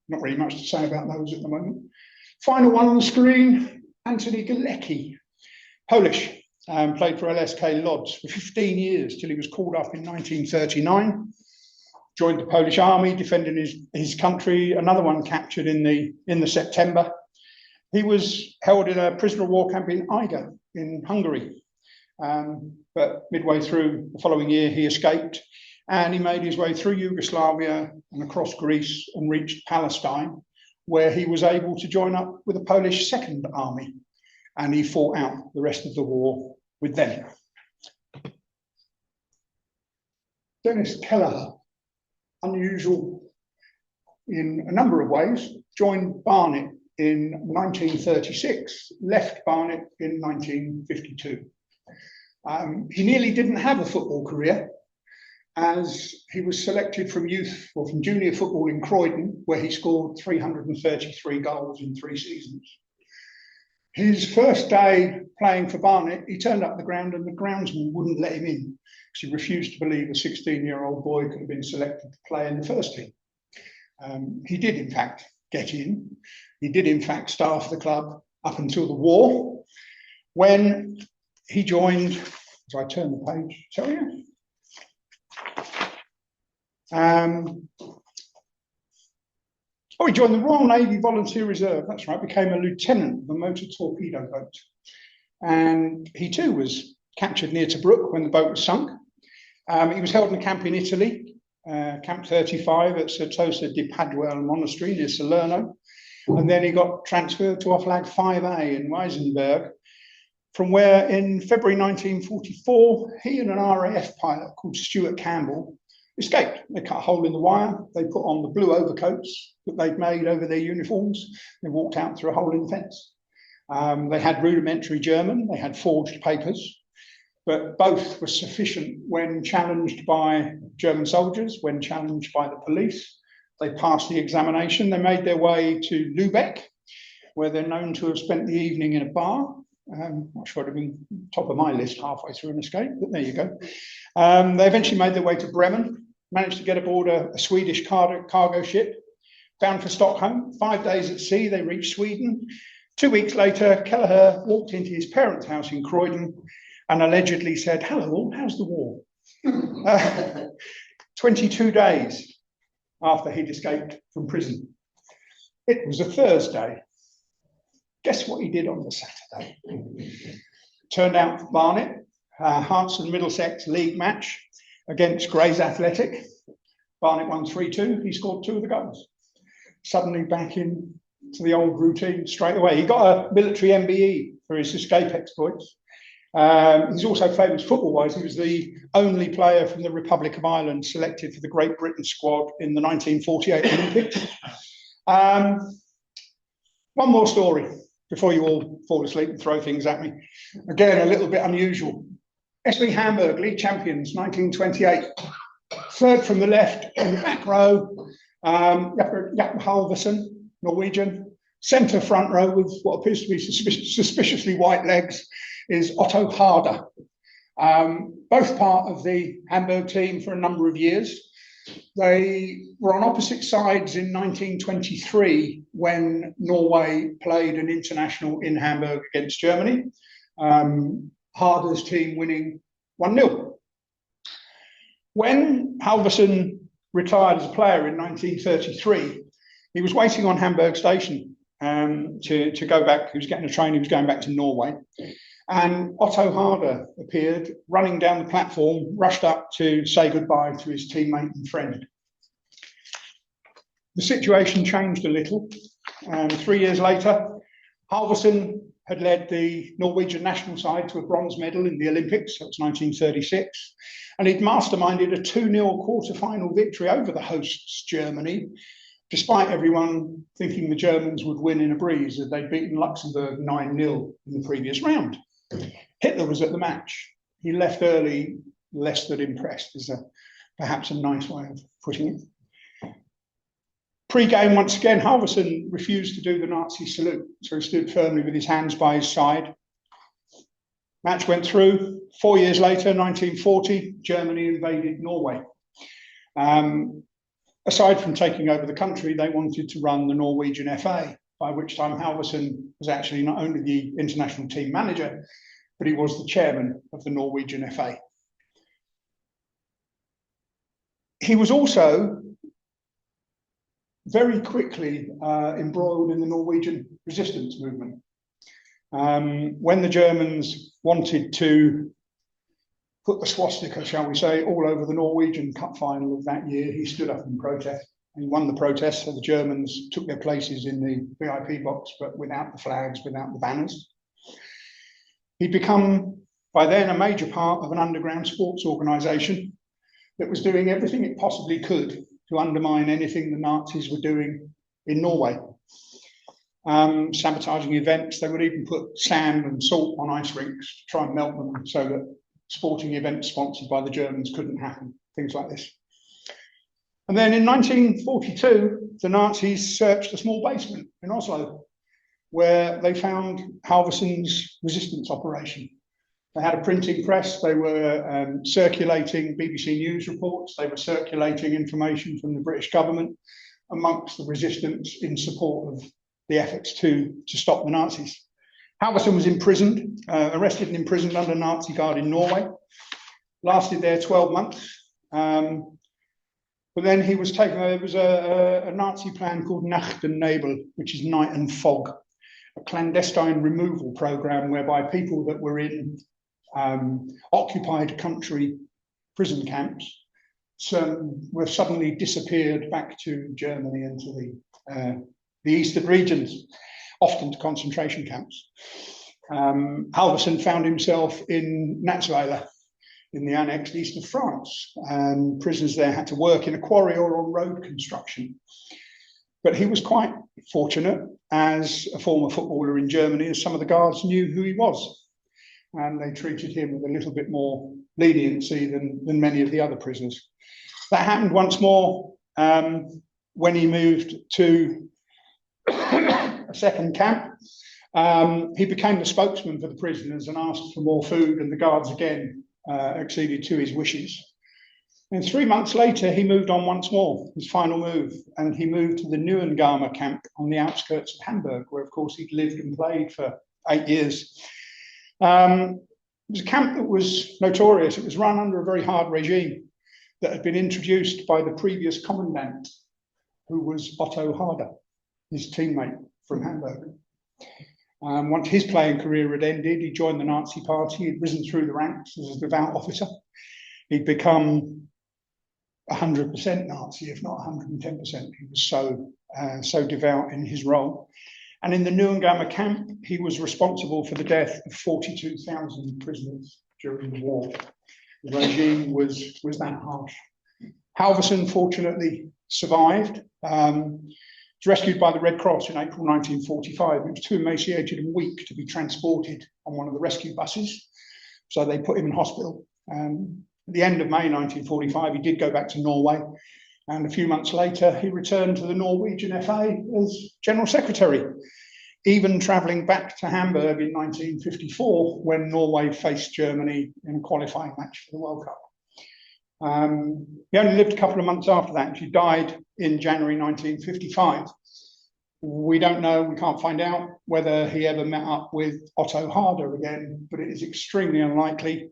not really much to say about those at the moment. Final one on the screen, Anthony Galecki, Polish. Played for LSK Lodz for 15 years till he was called up in 1939. Joined the Polish army, defending his country. Another one captured in the September. He was held in a prisoner of war camp in Eiger in Hungary. But midway through the following year, he escaped, and he made his way through Yugoslavia and across Greece and reached Palestine, where he was able to join up with the Polish Second Army. And he fought out the rest of the war with them. Dennis Kelleher, unusual in a number of ways, joined Barnet in 1936, left Barnet in 1952. He nearly didn't have a football career, as he was selected from youth or from junior football in Croydon, where he scored 333 goals in 3 seasons. His first day playing for Barnet, he turned up the ground and the groundsman wouldn't let him in because he refused to believe a 16-year-old boy could have been selected to play in the first team. He did, in fact, get in. He did, in fact, staff the club up until the war, when he joined, as I turn the page, tell you. He joined the Royal Navy Volunteer Reserve, that's right, became a lieutenant of a motor torpedo boat. And he too was captured near Tobruk when the boat was sunk. He was held in a camp in Italy, Camp 35 at Certosa di Padua Monastery near Salerno. And then he got transferred to Offlag 5A in Weisenberg, from where in February 1944, he and an RAF pilot called Stuart Campbell escaped. They cut a hole in the wire, they put on the blue overcoats that they'd made over their uniforms, they walked out through a hole in the fence. They had rudimentary German, they had forged papers, but both were sufficient when challenged by German soldiers, when challenged by the police. They passed the examination, they made their way to Lübeck, where they're known to have spent the evening in a bar. Not sure it would have been top of my list halfway through an escape, but there you go. They eventually made their way to Bremen, managed to get aboard a Swedish cargo ship, bound for Stockholm. 5 days at sea, they reached Sweden. 2 weeks later, Kelleher walked into his parents' house in Croydon and allegedly said, "Hello all, how's the war?" 22 days after he'd escaped from prison. It was a Thursday. Guess what he did on the Saturday? Turned out for Barnet, Hearts and Middlesex League match against Grays Athletic. Barnet won 3-2. He scored 2 of the goals. Suddenly back in to the old routine straight away. He got a military MBE for his escape exploits. He's also famous football-wise. He was the only player from the Republic of Ireland selected for the Great Britain squad in the 1948 Olympics. One more story before you all fall asleep and throw things at me. Again, a little bit unusual. SV Hamburg, league champions, 1928. Third from the left in the back row, Jakob Halvorsen, Norwegian. Centre front row with what appears to be suspiciously white legs is Otto Harder. Both part of the Hamburg team for a number of years. They were on opposite sides in 1923 when Norway played an international in Hamburg against Germany. Harder's team winning 1-0. When Halvorsen retired as a player in 1933, he was waiting on Hamburg station to go back. He was getting a train, he was going back to Norway. And Otto Harder appeared, running down the platform, rushed up to say goodbye to his teammate and friend. The situation changed a little. 3 years later, Halvorsen had led the Norwegian national side to a bronze medal in the Olympics. That was 1936. And he'd masterminded a 2-0 quarter-final victory over the hosts, Germany, despite everyone thinking the Germans would win in a breeze, as they'd beaten Luxembourg 9-0 in the previous round. Hitler was at the match. He left early, less than impressed, is perhaps a nice way of putting it. Pre-game, once again, Halvorsen refused to do the Nazi salute, so he stood firmly with his hands by his side. Match went through. 4 years later, 1940, Germany invaded Norway. Aside from taking over the country, they wanted to run the Norwegian FA, by which time Halvorsen was actually not only the international team manager, but he was the chairman of the Norwegian FA. He was also very quickly embroiled in the Norwegian resistance movement. When the Germans wanted to put the swastika, shall we say, all over the Norwegian Cup final of that year, he stood up in protest. He won the protest, so the Germans took their places in the VIP box, but without the flags, without the banners. He'd become, by then, a major part of an underground sports organisation that was doing everything it possibly could to undermine anything the Nazis were doing in Norway. Sabotaging events. They would even put sand and salt on ice rinks to try and melt them so that sporting events sponsored by the Germans couldn't happen, things like this. And then in 1942, the Nazis searched a small basement in Oslo where they found Halvorsen's resistance operation. They had a printing press, they were circulating BBC News reports, they were circulating information from the British government amongst the resistance in support of the efforts to stop the Nazis. Halvorsen was imprisoned, arrested and imprisoned under Nazi guard in Norway, lasted there 12 months. But then he was taken, there was a Nazi plan called Nacht and Nebel, which is night and fog, a clandestine removal program whereby people that were in occupied country prison camps were suddenly disappeared back to Germany and to the eastern regions, often to concentration camps. Halvorsen found himself in Natzweiler, in the annexed east of France. Prisoners there had to work in a quarry or on road construction. But he was quite fortunate as a former footballer in Germany, as some of the guards knew who he was. And they treated him with a little bit more leniency than many of the other prisoners. That happened once more when he moved to a second camp. He became the spokesman for the prisoners and asked for more food, and the guards again acceded to his wishes. And 3 months later, he moved on once more, his final move, and he moved to the Neuengamme camp on the outskirts of Hamburg, where, of course, he'd lived and played for 8 years. It was a camp that was notorious. It was run under a very hard regime that had been introduced by the previous commandant, who was Otto Harder, his teammate from Hamburg. Once his playing career had ended, he joined the Nazi party. He'd risen through the ranks as a devout officer. He'd become 100% Nazi, if not 110%. He was so devout in his role. And in the Neuengamme camp, he was responsible for the death of 42,000 prisoners during the war. The regime was that harsh. Halvorsen fortunately survived. Was rescued by the Red Cross in April 1945. He was too emaciated and weak to be transported on one of the rescue buses, so they put him in hospital. At the end of May 1945, he did go back to Norway, and a few months later, he returned to the Norwegian FA as General Secretary, even travelling back to Hamburg in 1954 when Norway faced Germany in a qualifying match for the World Cup. He only lived a couple of months after that. She died in January 1955. We don't know, we can't find out whether he ever met up with Otto Harder again, but it is extremely unlikely,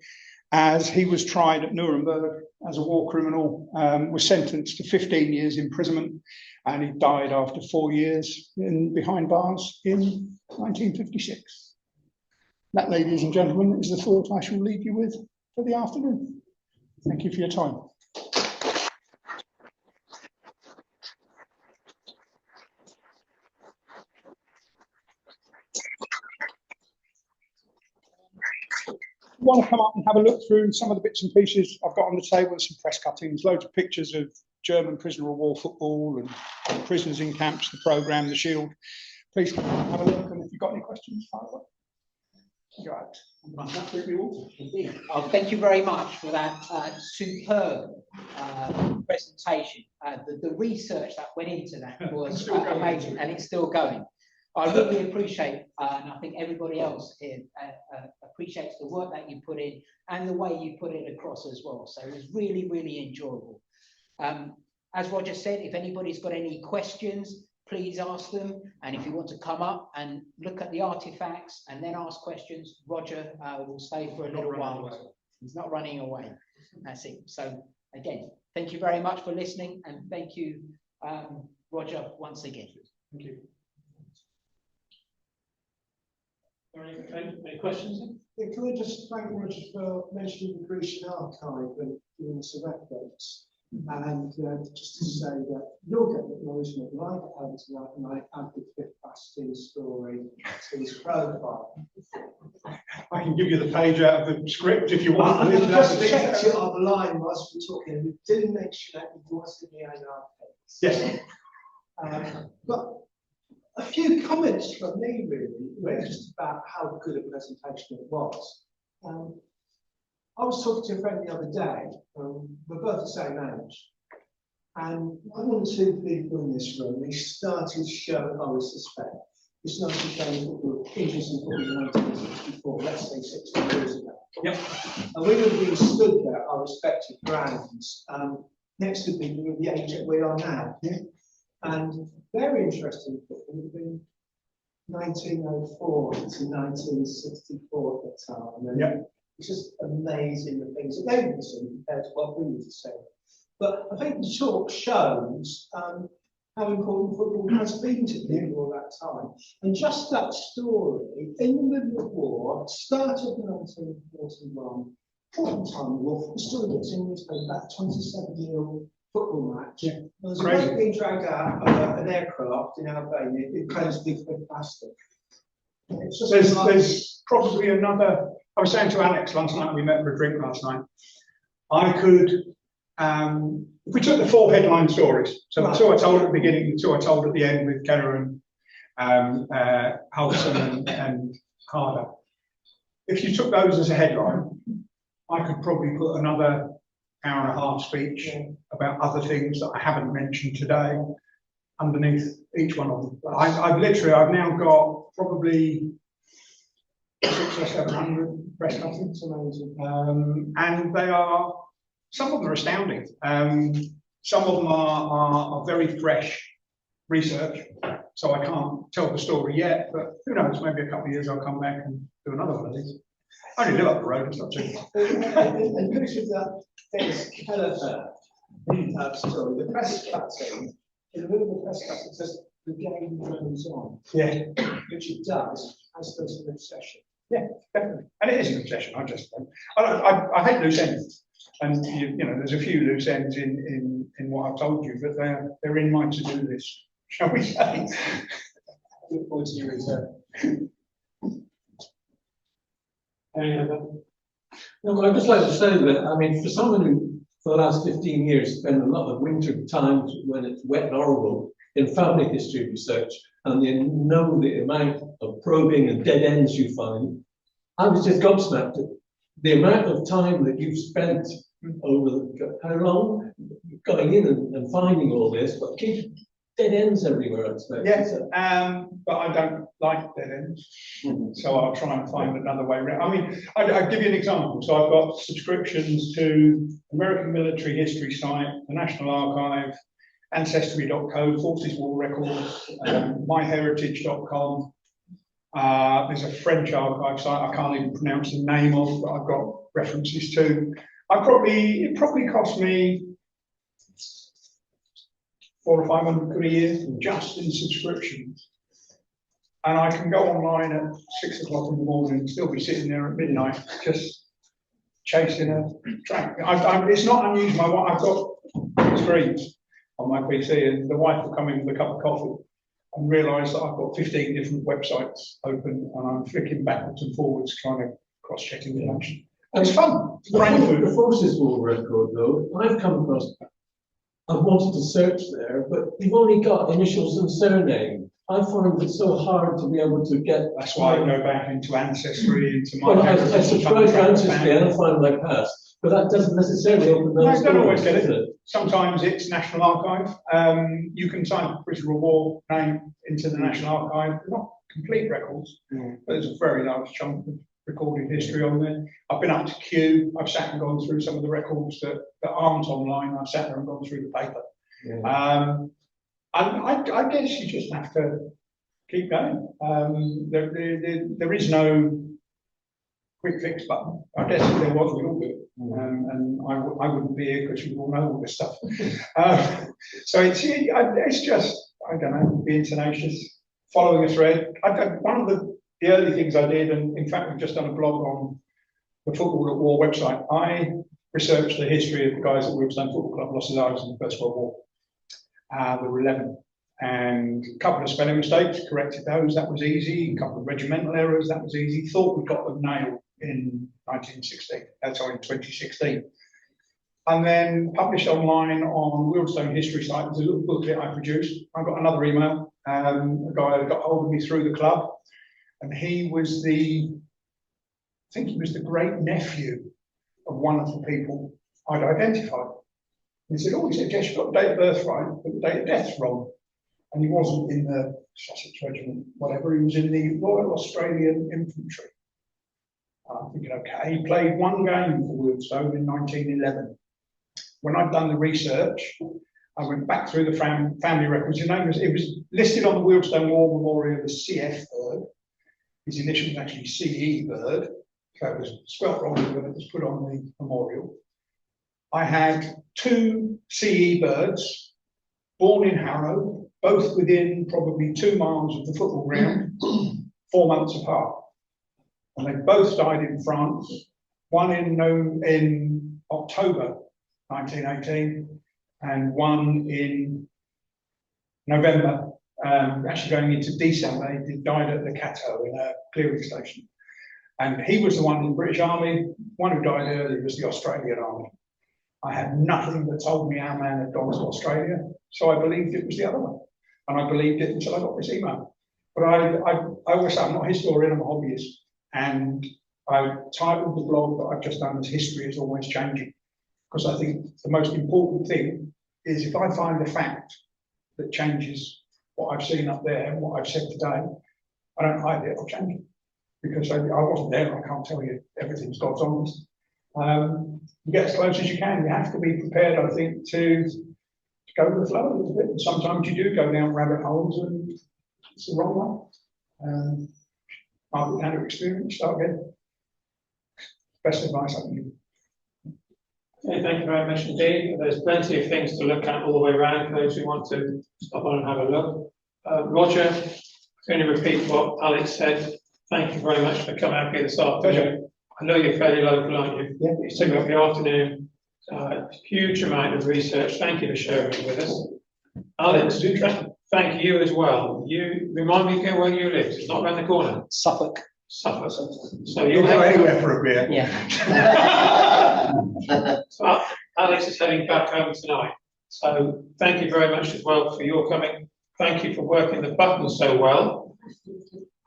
as he was tried at Nuremberg as a war criminal, was sentenced to 15 years imprisonment, and he died after 4 years behind bars in 1956. That, ladies and gentlemen, is the thought I shall leave you with for the afternoon. Thank you for your time. You want to come up and have a look through some of the bits and pieces I've got on the table, some press cuttings, loads of pictures of German prisoner of war football and prisoners in camps, the programme, the shield. Please come and have a look, and if you've got any questions, fire away. Go out. Indeed. Oh, thank you very much for that superb presentation. The research that went into that was amazing, and it's still going. I really appreciate, and I think everybody else here appreciates the work that you put in and the way you put it across as well. So it was really, really enjoyable. As Roger said, if anybody's got any questions, please ask them. And if you want to come up and look at the artifacts and then ask questions, Roger will stay for a little while. He's not running away. That's it. So again, thank you very much for listening, and thank you, Roger, once again. Thank you. Any questions? Yeah, can I just thank Roger for mentioning the Grecian archive and giving us a reference? And just to say that you'll get acknowledgement when I get over to that, and I add the fifth Bastian story to his profile. I can give you the page out of the script if you want. I just checked it online whilst we're talking. We did mention that it was in the anarchics. Yes. But a few comments from me, really, just about how good a presentation it was. I was talking to a friend the other day. We're both the same age, and one or two people in this room, they started showing, I would suspect, they started showing football, interest in football in 1964, let's say 60 years ago. Yep. And we would have been stood there, our respective brands, next to people of the age that we are now. Yeah. And very interesting football would have been 1904 to 1964 at the time. And yep. It's just amazing the things that they were seeing compared to what we were saying. But I think the talk shows how important football has been to people all that time. And just that story, in the middle of war, started in 1941, important time of war, the story gets in newspaper about a 27-year-old football match. Yeah. There was a boat being dragged out of an aircraft in Albania, it closed big red plastic. There's probably another. I was saying to Alex last night, we met for a drink last night. I could, if we took the 4 headline stories, so the 2 I told at the beginning, the 2 I told at the end with Keller and Halverson and Harder. If you took those as a headline, I could probably put another hour-and-a-half speech about other things that I haven't mentioned today underneath each one of them. I've now got probably 600 or 700 press cuttings, and they are, some of them are astounding. Some of them are very fresh research, so I can't tell the story yet, but who knows, maybe a couple of years I'll come back and do another one of these. I only live up the road, it's not too far. And picture that famous Keller story, the press cutting, in the middle of the press cutting, it says, the game goes on. Yeah. Which it does, as there's an obsession. Yeah, definitely. And it is an obsession. I hate loose ends. And you know, there's a few loose ends in what I've told you, but they're in my to-do list, shall we say. Look forward to your return. No, but I'd just like to say that, I mean, for someone who, for the last 15 years, spent a lot of winter times when it's wet and horrible in family history research, and you know the amount of probing and dead ends you find, I was just gobsmacked at the amount of time that you've spent over how long going in and finding all this, but keep dead ends everywhere, I expect. Yes, but I don't like dead ends, so I'll try and find another way around. I mean, I'll give you an example. So I've got subscriptions to American Military History site, the National Archive, Ancestry.co, Forces War Records, myheritage.com. There's a French archive site I can't even pronounce the name of, but I've got references to. It probably cost me 400 or 500 quid a year just in subscriptions. And I can go online at 6 o'clock in the morning and still be sitting there at midnight just chasing a track. It's not unusual. I've got screens on my PC, and the wife will come in with a cup of coffee and realise that I've got 15 different websites open, and I'm flicking backwards and forwards trying to cross-check information. And it's fun. It's brain food. The Forces War record, though, I've come across. I've wanted to search there, but you've only got initials and surname. I find it so hard to be able to get. That's why I go back into Ancestry, into my. Well, I subscribe to Ancestry and I find my past, but that doesn't necessarily open those doors. I don't always get it. Sometimes it's National Archive. You can type prisoner of war name into the National Archive. Not complete records, but there's a very large chunk of recorded history on there. I've been up to Kew. I've sat and gone through some of the records that aren't online. I've sat there and gone through the paper. Yeah. I guess you just have to keep going. There is no quick fix button. I guess if there was, we'd all do it. And I wouldn't be here because you all know all this stuff. So it's just, I don't know, being tenacious, following a thread. One of the early things I did, and in fact, we've just done a blog on the Football at War website. I researched the history of the guys at Wiltshire Football Club lost their lives in the First World War. There were 11, and a couple of spelling mistakes, corrected those, that was easy. A couple of regimental errors, that was easy. Thought we got them nailed in 2016. And then published online on Wheelstone History site. There's a little booklet I produced. I got another email. A guy got hold of me through the club, and he was I think he was the great nephew of one of the people I'd identified. He said, "Oh," he said, "yes, you've got the date of birth right, but the date of death's wrong." And he wasn't in the Sussex Regiment, whatever. He was in the Royal Australian Infantry. I'm thinking, okay, he played one game for Wheelstone in 1911. When I'd done the research, I went back through the family records. It was listed on the Wheelstone War Memorial as CF Bird. His initial was actually CE Bird, so it was spelt wrong when it was put on the memorial. I had 2 CE birds born in Harrow, both within probably 2 miles of the football ground, 4 months apart. And they both died in France, one in October 1918 and one in November, actually going into December. He died at the Cateau in a clearing station. And he was the one in the British Army. One who died early was the Australian Army. I had nothing that told me our man had gone to Australia, so I believed it was the other one. And I believed it until I got this email. But I always say I'm not a historian, I'm a hobbyist. And I titled the blog that I've just done as History is Always Changing. Because I think the most important thing is if I find a fact that changes what I've seen up there and what I've said today, I don't hide it, I'll change it. Because I wasn't there, I can't tell you everything's God's honest. You get as close as you can. You have to be prepared, I think, to go with the flow a little bit. And sometimes you do go down rabbit holes and it's the wrong way. I've had an experience, start again. Best advice I can give. Okay, thank you very much indeed. There's plenty of things to look at all the way around for those who want to stop on and have a look. Roger, I'm going to repeat what Alex said. Thank you very much for coming out here this afternoon. I know you're fairly local, aren't you? Yeah. You took up the afternoon. Huge amount of research. Thank you for sharing it with us. Alex, thank you as well. You remind me again where you live. It's not around the corner. Suffolk. Suffolk. So you'll go anywhere for a beer. Yeah. So Alex is heading back home tonight. So thank you very much as well for your coming. Thank you for working the button so well.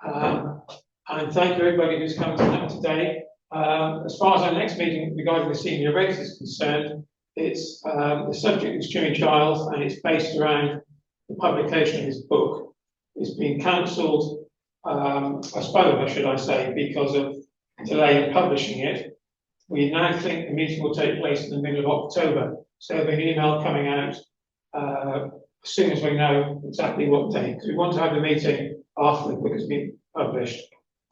And thank you everybody who's come tonight today. As far as our next meeting regarding the senior race is concerned, it's the subject is Jimmy Giles, and it's based around the publication of his book is being cancelled, postponed, should I say, because of delay in publishing it. We now think the meeting will take place in the middle of October. So there'll be an email coming out as soon as we know exactly what date. Because we want to have the meeting after the book has been published.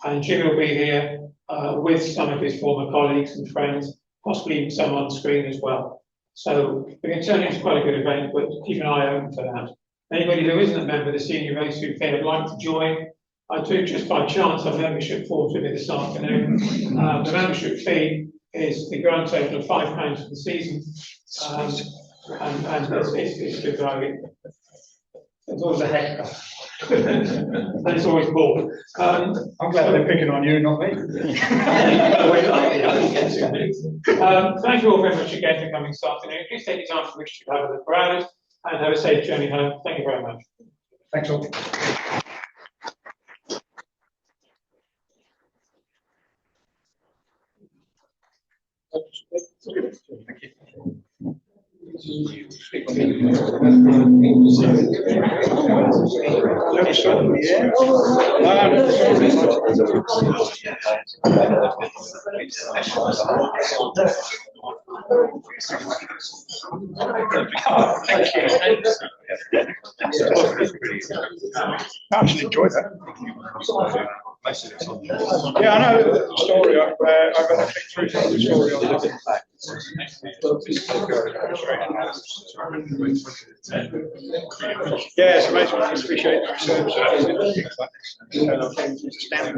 And Jim will be here with some of his former colleagues and friends, possibly even some on screen as well. So we can turn it into quite a good event, but keep an eye open for that. Anybody who isn't a member of the Senior Race Group here would like to join, I do just by chance have membership forms with me this afternoon. The membership fee is the grand total of £5 for the season. And it's good value. It's always a heck. And it's always more. I'm glad they're picking on you, not me. Thank you all very much again for coming this afternoon. Please take your time to wish you have a look around and have a safe journey home. Thank you very much. Thanks all. I actually enjoyed that. Yeah, I know the story. I've got to click through the story on this. Yeah, it's amazing. I appreciate the research. It's astounding.